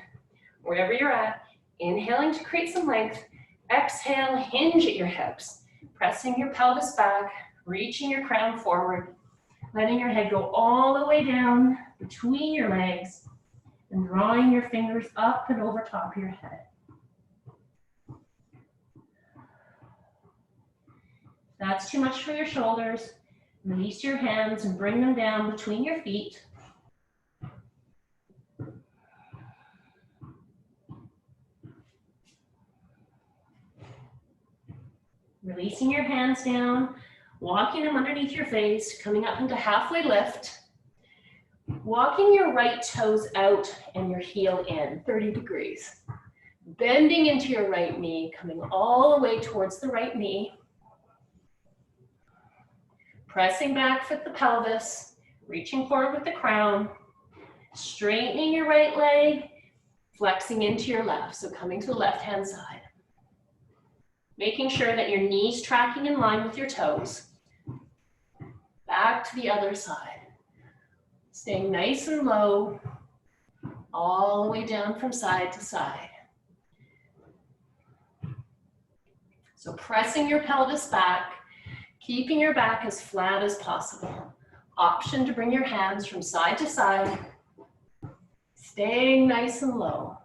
Wherever you're at, inhaling to create some length. Exhale, hinge at your hips, pressing your pelvis back, reaching your crown forward, letting your head go all the way down between your legs, and drawing your fingers up and over top of your head. If that's too much for your shoulders, release your hands and bring them down between your feet. Releasing your hands down, walking them underneath your face, coming up into halfway lift. Walking your right toes out and your heel in, 30 degrees. Bending into your right knee, coming all the way towards the right knee. Pressing back with the pelvis, reaching forward with the crown. Straightening your right leg, flexing into your left, so coming to the left-hand side. Making sure that your knees tracking in line with your toes. Back to the other side. Staying nice and low, all the way down from side to side. So pressing your pelvis back, keeping your back as flat as possible. Option to bring your hands from side to side, staying nice and low.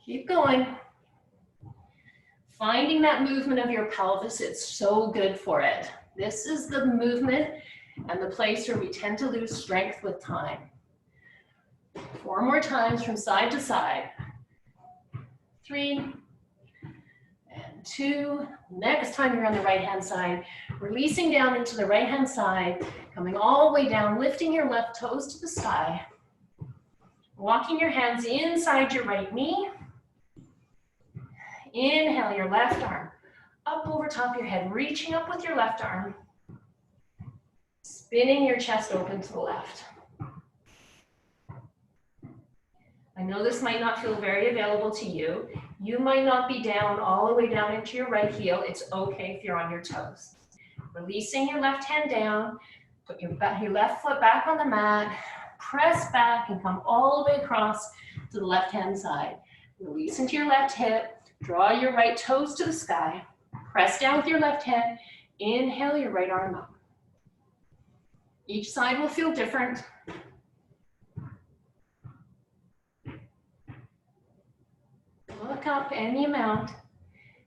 Keep going. Finding that movement of your pelvis, it's so good for it. This is the movement and the place where we tend to lose strength with time. 4 more times from side to side. 3 and 2. Next time you're on the right-hand side, releasing down into the right-hand side, coming all the way down, lifting your left toes to the sky. Walking your hands inside your right knee. Inhale your left arm up over top of your head, reaching up with your left arm. Spinning your chest open to the left. I know this might not feel very available to you. You might not be down all the way down into your right heel. It's okay if you're on your toes. Releasing your left hand down, put your left foot back on the mat, press back and come all the way across to the left-hand side. Release into your left hip. Draw your right toes to the sky. Press down with your left hand. Inhale your right arm up. Each side will feel different. Look up any amount.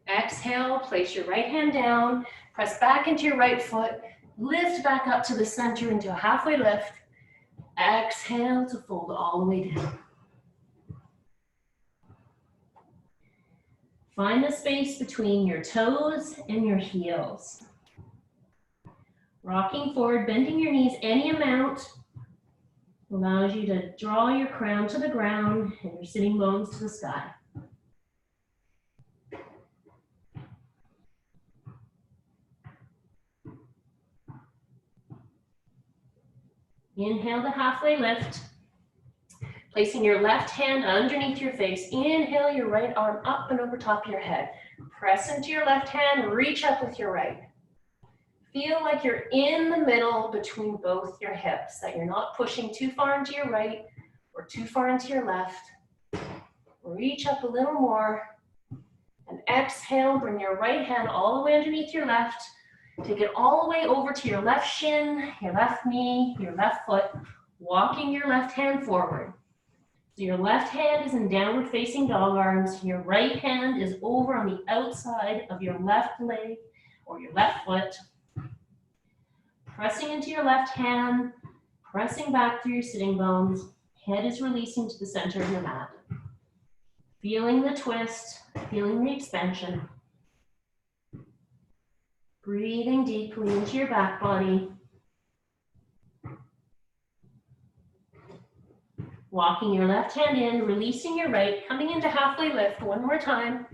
Exhale, place your right hand down. Press back into your right foot. Lift back up to the center into a halfway lift. Exhale to fold all the way down. Find the space between your toes and your heels. Rocking forward, bending your knees any amount allows you to draw your crown to the ground and your sitting bones to the sky. Inhale the halfway lift. Placing your left hand underneath your face. Inhale your right arm up and over top of your head. Press into your left hand, reach up with your right. Feel like you're in the middle between both your hips, that you're not pushing too far into your right or too far into your left. Reach up a little more and exhale, bring your right hand all the way underneath your left. Take it all the way over to your left shin, your left knee, your left foot, walking your left hand forward. So your left hand is in downward facing dog arms. Your right hand is over on the outside of your left leg or your left foot. Pressing into your left hand, pressing back through your sitting bones. Head is releasing to the center of your mat. Feeling the twist, feeling the expansion. Breathing deeply into your back body. Walking your left hand in, releasing your right, coming into halfway lift one more time.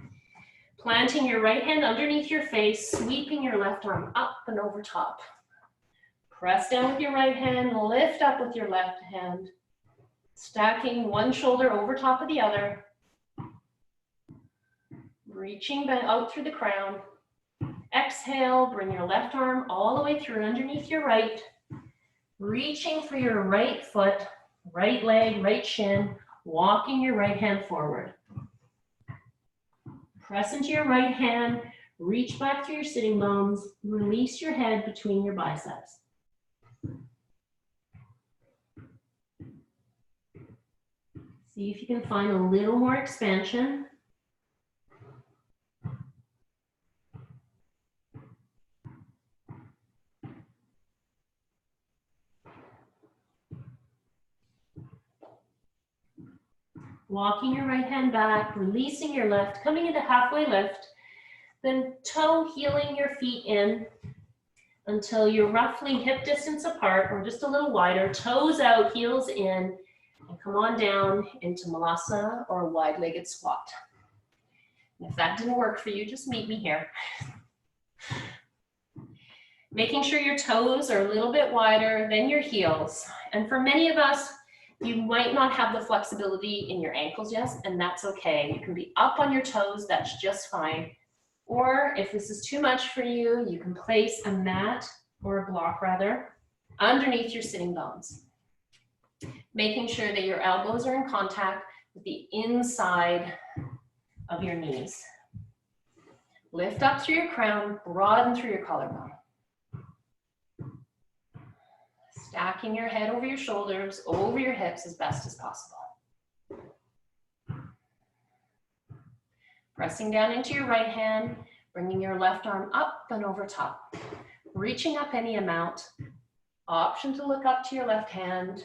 Planting your right hand underneath your face, sweeping your left arm up and over top. Press down with your right hand, lift up with your left hand. Stacking one shoulder over top of the other. Reaching out through the crown. Exhale, bring your left arm all the way through underneath your right. Reaching for your right foot, right leg, right shin, walking your right hand forward. Press into your right hand, reach back through your sitting bones, release your head between your biceps. See if you can find a little more expansion. Walking your right hand back, releasing your left, coming into halfway lift, then toe heeling your feet in until you're roughly hip distance apart or just a little wider, toes out, heels in, and come on down into Malasana or a wide-legged squat. And if that didn't work for you, just meet me here. Making sure your toes are a little bit wider than your heels. And for many of us, you might not have the flexibility in your ankles yet, and that's okay. You can be up on your toes, that's just fine. Or if this is too much for you, you can place a mat, or a block rather, underneath your sitting bones. Making sure that your elbows are in contact with the inside of your knees. Lift up through your crown, broaden through your collarbone. Stacking your head over your shoulders, over your hips as best as possible. Pressing down into your right hand, bringing your left arm up and over top. Reaching up any amount. Option to look up to your left hand.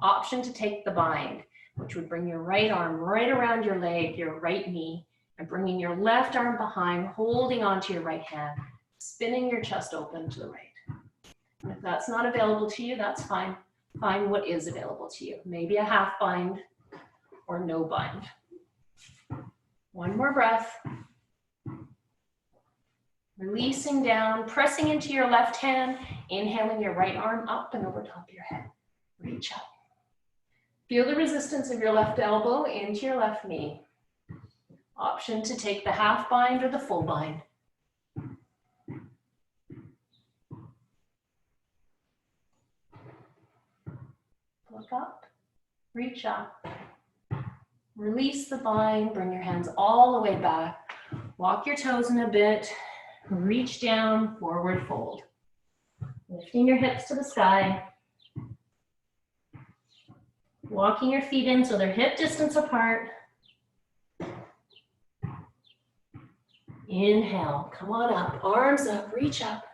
Option to take the bind, which would bring your right arm right around your leg, your right knee, and bringing your left arm behind, holding onto your right hand, spinning your chest open to the right. And if that's not available to you, that's fine. Find what is available to you. Maybe a half bind or no bind. One more breath. Releasing down, pressing into your left hand, inhaling your right arm up and over top of your head. Reach up. Feel the resistance of your left elbow into your left knee. Option to take the half bind or the full bind. Look up, reach up, release the bind, bring your hands all the way back, walk your toes in a bit, reach down, forward fold. Lifting your hips to the sky, walking your feet in so they're hip distance apart. Inhale, come on up, arms up, reach up.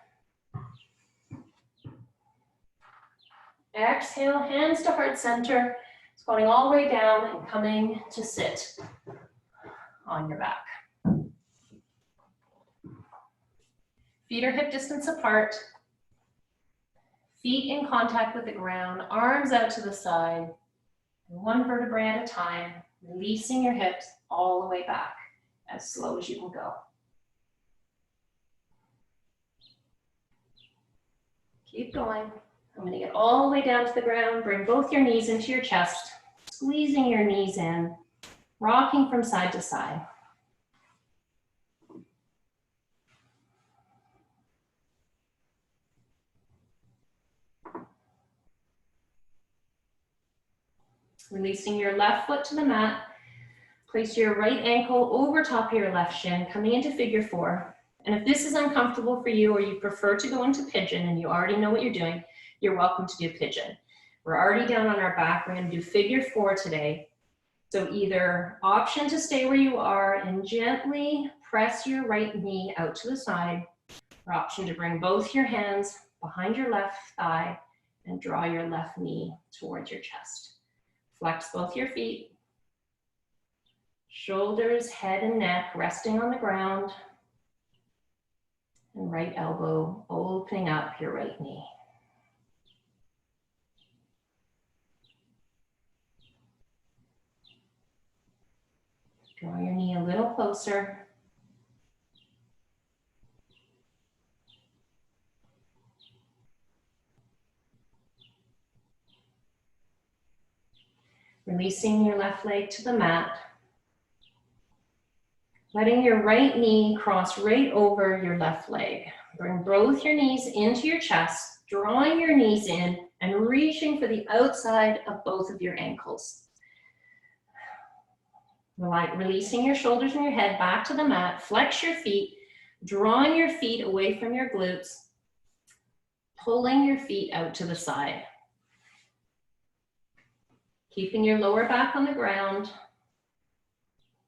Exhale, hands to heart center, squatting all the way down and coming to sit on your back. Feet are hip distance apart. Feet in contact with the ground, arms out to the side. One vertebrae at a time, releasing your hips all the way back as slow as you can go. Keep going. I'm going to get all the way down to the ground, bring both your knees into your chest, squeezing your knees in, rocking from side to side. Releasing your left foot to the mat. Place your right ankle over top of your left shin, coming into figure 4. And if this is uncomfortable for you or you prefer to go into pigeon and you already know what you're doing, you're welcome to do pigeon. We're already down on our back. We're going to do figure 4 today. So either option to stay where you are and gently press your right knee out to the side, or option to bring both your hands behind your left thigh and draw your left knee towards your chest. Flex both your feet. Shoulders, head, and neck resting on the ground. And right elbow opening up your right knee. Draw your knee a little closer. Releasing your left leg to the mat. Letting your right knee cross right over your left leg. Bring both your knees into your chest, drawing your knees in and reaching for the outside of both of your ankles. Releasing your shoulders and your head back to the mat. Flex your feet, drawing your feet away from your glutes, pulling your feet out to the side. Keeping your lower back on the ground,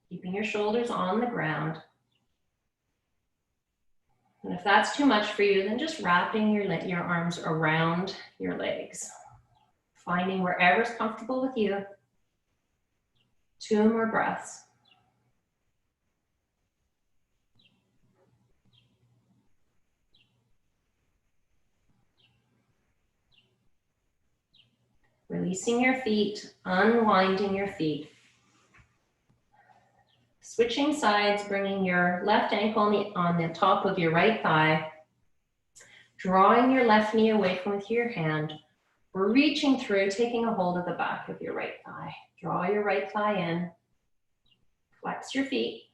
keeping your shoulders on the ground. And if that's too much for you, then just wrapping your arms around your legs. Finding wherever's comfortable with you. 2 more breaths. Releasing your feet, unwinding your feet. Switching sides, bringing your left ankle on the top of your right thigh. Drawing your left knee away from with your hand. We're reaching through, taking a hold of the back of your right thigh. Draw your right thigh in. Flex your feet.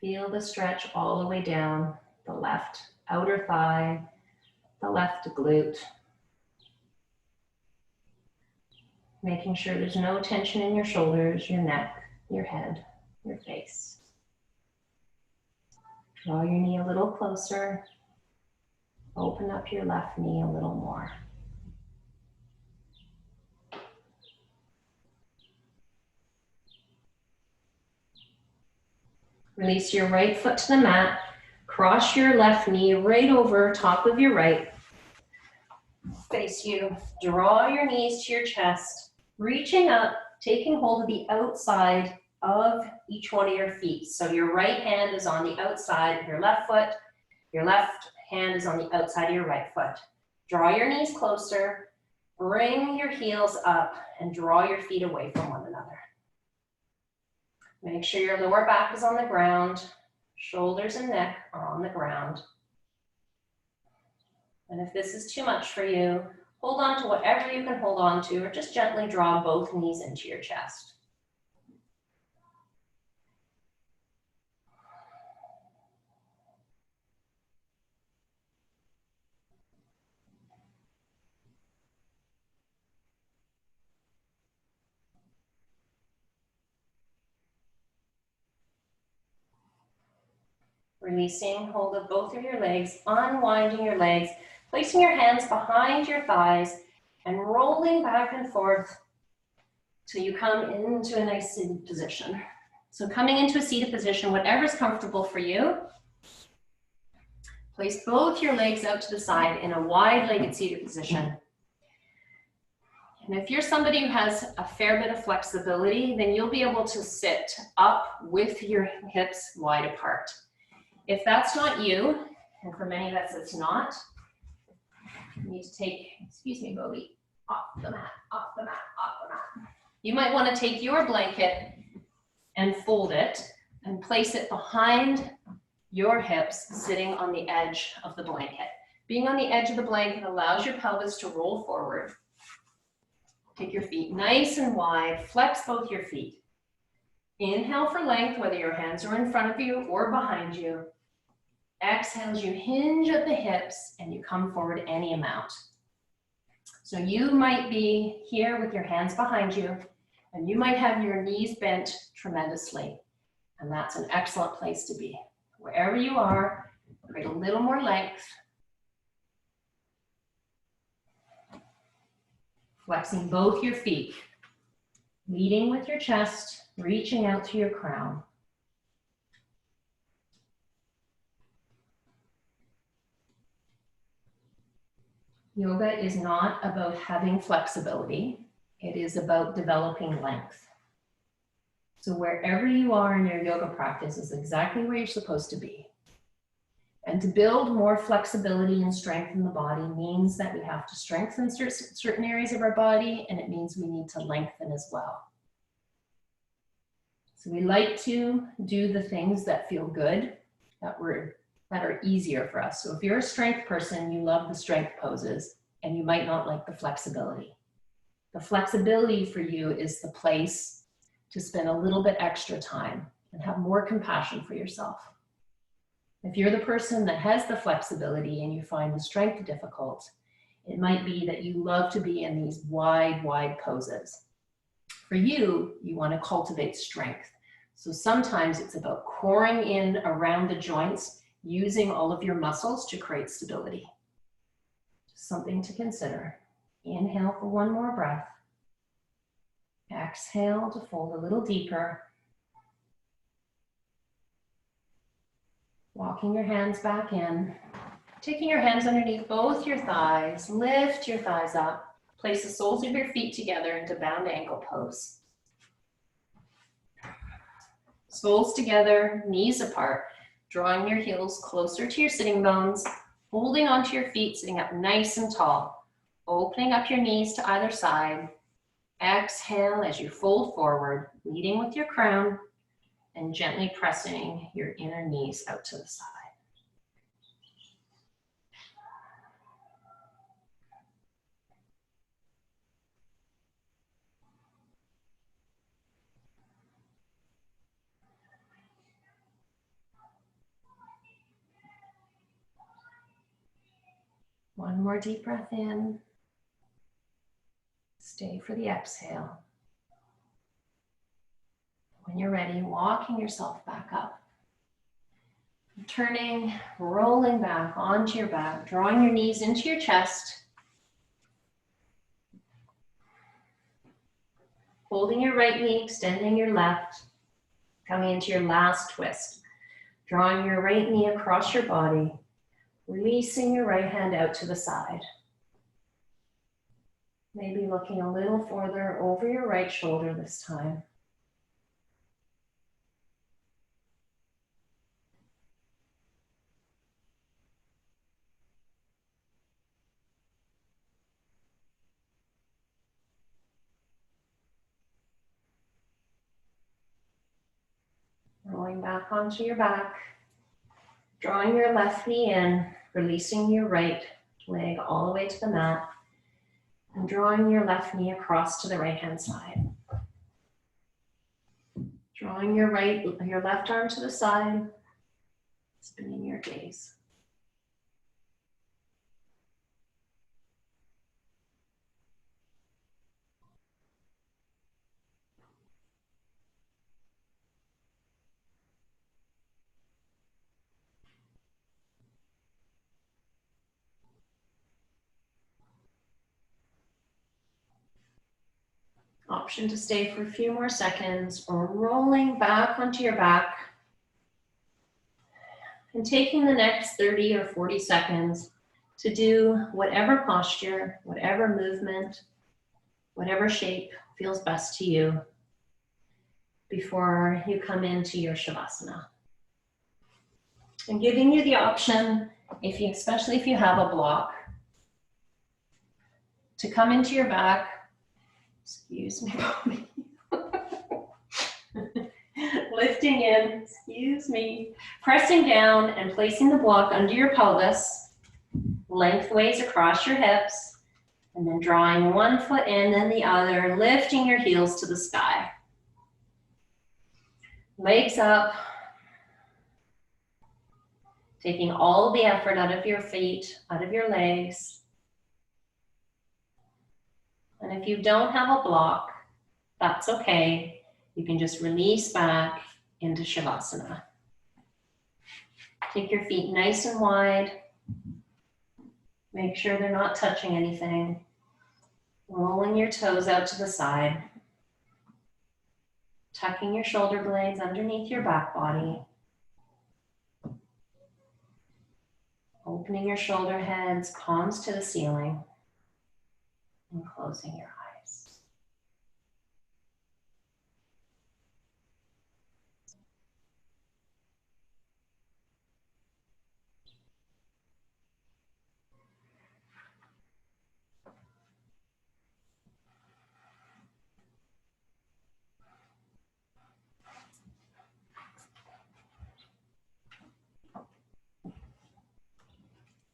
Feel the stretch all the way down the left outer thigh, the left glute. Making sure there's no tension in your shoulders, your neck, your head, your face. Draw your knee a little closer. Open up your left knee a little more. Release your right foot to the mat. Cross your left knee right over top of your right. Face you. Draw your knees to your chest. Reaching up, taking hold of the outside of each one of your feet. So your right hand is on the outside of your left foot. Your left hand is on the outside of your right foot. Draw your knees closer. Bring your heels up and draw your feet away from one another. Make sure your lower back is on the ground. Shoulders and neck are on the ground. And if this is too much for you, hold on to whatever you can hold on to, or just gently draw both knees into your chest. Releasing hold of both of your legs, unwinding your legs, placing your hands behind your thighs and rolling back and forth till you come into a nice seated position. So coming into a seated position, whatever's comfortable for you, place both your legs out to the side in a wide-legged seated position. And if you're somebody who has a fair bit of flexibility, then you'll be able to sit up with your hips wide apart. If that's not you, and for many of us it's not, you need to take, excuse me, Bobby, off the mat, off the mat, off the mat. You might want to take your blanket and fold it and place it behind your hips, sitting on the edge of the blanket. Being on the edge of the blanket allows your pelvis to roll forward. Take your feet nice and wide, flex both your feet. Inhale for length, whether your hands are in front of you or behind you. Exhale as you hinge at the hips and you come forward any amount. So you might be here with your hands behind you, and you might have your knees bent tremendously. And that's an excellent place to be. Wherever you are, create a little more length. Flexing both your feet, leading with your chest, reaching out to your crown. Yoga is not about having flexibility. It is about developing length. So wherever you are in your yoga practice is exactly where you're supposed to be. And to build more flexibility and strength in the body means that we have to strengthen certain areas of our body, and it means we need to lengthen as well. So we like to do the things that feel good, that are easier for us. So if you're a strength person, you love the strength poses, and you might not like the flexibility. The flexibility for you is the place to spend a little bit extra time and have more compassion for yourself. If you're the person that has the flexibility and you find the strength difficult, it might be that you love to be in these wide poses. For you, you want to cultivate strength. So sometimes it's about coring in around the joints, using all of your muscles to create stability. Just something to consider. Inhale for one more breath. Exhale to fold a little deeper. Walking your hands back in. Taking your hands underneath both your thighs. Lift your thighs up. Place the soles of your feet together into bound ankle pose. Soles together, knees apart. Drawing your heels closer to your sitting bones. Holding onto your feet, sitting up nice and tall. Opening up your knees to either side. Exhale as you fold forward, leading with your crown, and gently pressing your inner knees out to the side. One more deep breath in. Stay for the exhale. When you're ready, walking yourself back up. Turning, rolling back onto your back, drawing your knees into your chest. Holding your right knee, extending your left. Coming into your last twist. Drawing your right knee across your body. Releasing your right hand out to the side. Maybe looking a little further over your right shoulder this time. Rolling back onto your back. Drawing your left knee in, releasing your right leg all the way to the mat, and drawing your left knee across to the right-hand side. Drawing your left arm to the side, spinning your gaze. Option to stay for a few more seconds, or rolling back onto your back and taking the next 30 or 40 seconds to do whatever posture, whatever movement, whatever shape feels best to you before you come into your Shavasana. And giving you the option, especially if you have a block, to come into your back. Excuse me, Bobby. Lifting in, excuse me. Pressing down and placing the block under your pelvis, lengthways across your hips, and then drawing one foot in and the other, lifting your heels to the sky. Legs up. Taking all the effort out of your feet, out of your legs. And if you don't have a block, that's okay. You can just release back into Shavasana. Take your feet nice and wide. Make sure they're not touching anything. Rolling your toes out to the side. Tucking your shoulder blades underneath your back body. Opening your shoulder heads, palms to the ceiling. And closing your eyes.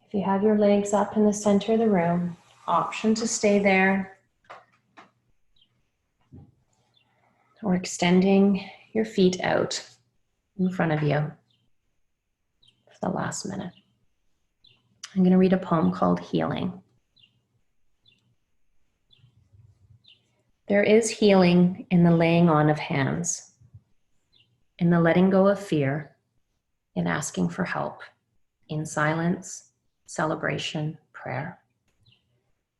If you have your legs up in the center of the room, option to stay there, or extending your feet out in front of you for the last minute. I'm going to read a poem called Healing. There is healing in the laying on of hands, in the letting go of fear, in asking for help, in silence, celebration, prayer.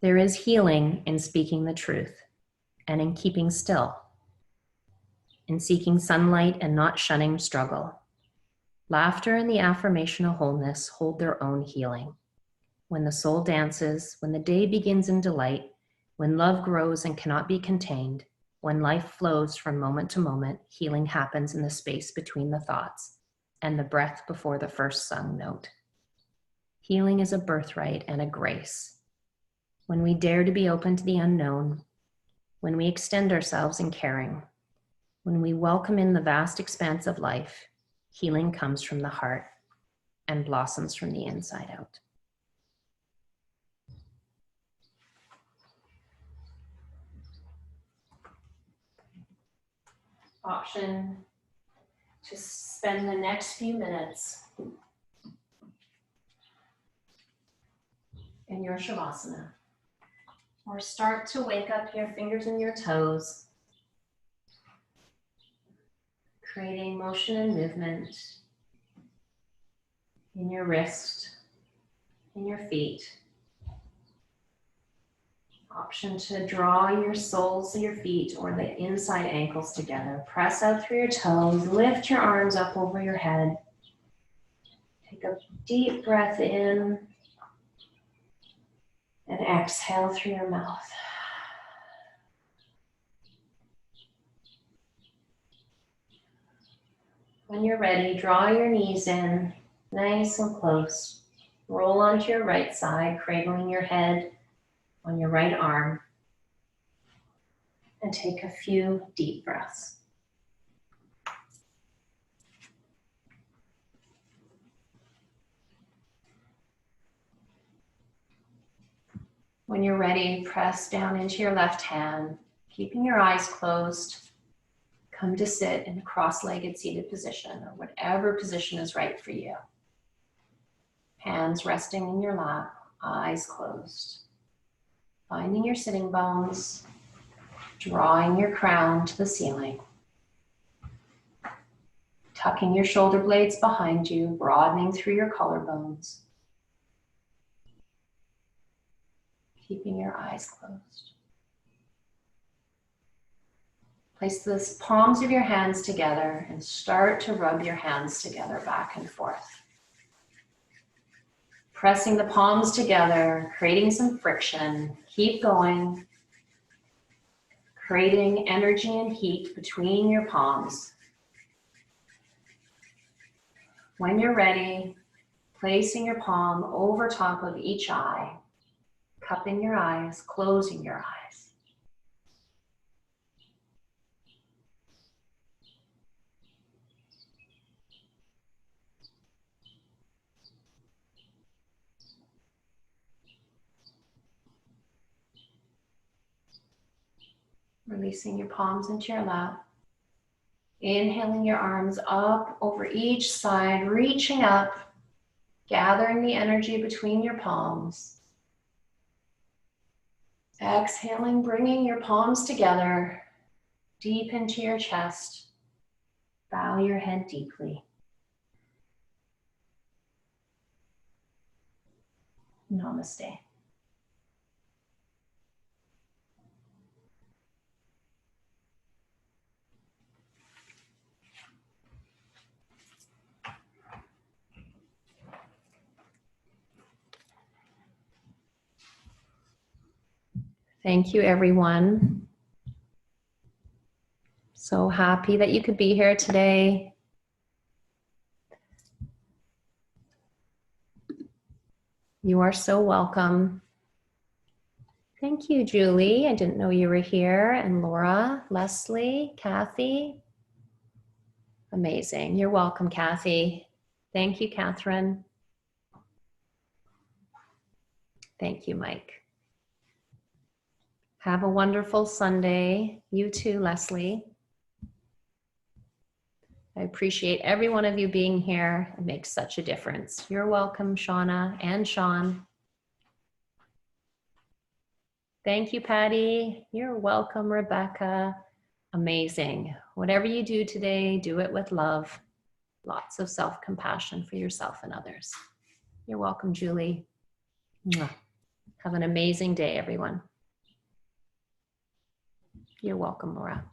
There is healing in speaking the truth and in keeping still, in seeking sunlight and not shunning struggle. Laughter and the affirmation of wholeness hold their own healing. When the soul dances, when the day begins in delight, when love grows and cannot be contained, when life flows from moment to moment, healing happens in the space between the thoughts and the breath before the first sung note. Healing is a birthright and a grace. When we dare to be open to the unknown, when we extend ourselves in caring, when we welcome in the vast expanse of life, healing comes from the heart and blossoms from the inside out. Option to spend the next few minutes in your Shavasana, or start to wake up your fingers and your toes, creating motion and movement in your wrist, in your feet. Option to draw your soles of your feet or the inside ankles together. Press out through your toes, lift your arms up over your head. Take a deep breath in and exhale through your mouth. When you're ready, draw your knees in, nice and close. Roll onto your right side, cradling your head on your right arm. And take a few deep breaths. When you're ready, press down into your left hand, keeping your eyes closed. Come to sit in a cross-legged seated position, or whatever position is right for you. Hands resting in your lap, eyes closed. Finding your sitting bones, drawing your crown to the ceiling. Tucking your shoulder blades behind you, broadening through your collarbones. Keeping your eyes closed. Place the palms of your hands together and start to rub your hands together back and forth. Pressing the palms together, creating some friction. Keep going. Creating energy and heat between your palms. When you're ready, placing your palm over top of each eye, cupping your eyes, closing your eyes. Releasing your palms into your lap. Inhaling your arms up over each side, reaching up, gathering the energy between your palms. Exhaling, bringing your palms together, deep into your chest. Bow your head deeply. Namaste. Thank you, everyone. So happy that you could be here today. You are so welcome. Thank you, Julie. I didn't know you were here. And Laura, Leslie, Kathy. Amazing. You're welcome, Kathy. Thank you, Catherine. Thank you, Mike. Have a wonderful Sunday. You too, Leslie. I appreciate every one of you being here. It makes such a difference. You're welcome, Shauna and Sean. Thank you, Patty. You're welcome, Rebecca. Amazing. Whatever you do today, do it with love. Lots of self-compassion for yourself and others. You're welcome, Julie. Mwah. Have an amazing day, everyone. You're welcome, Laura.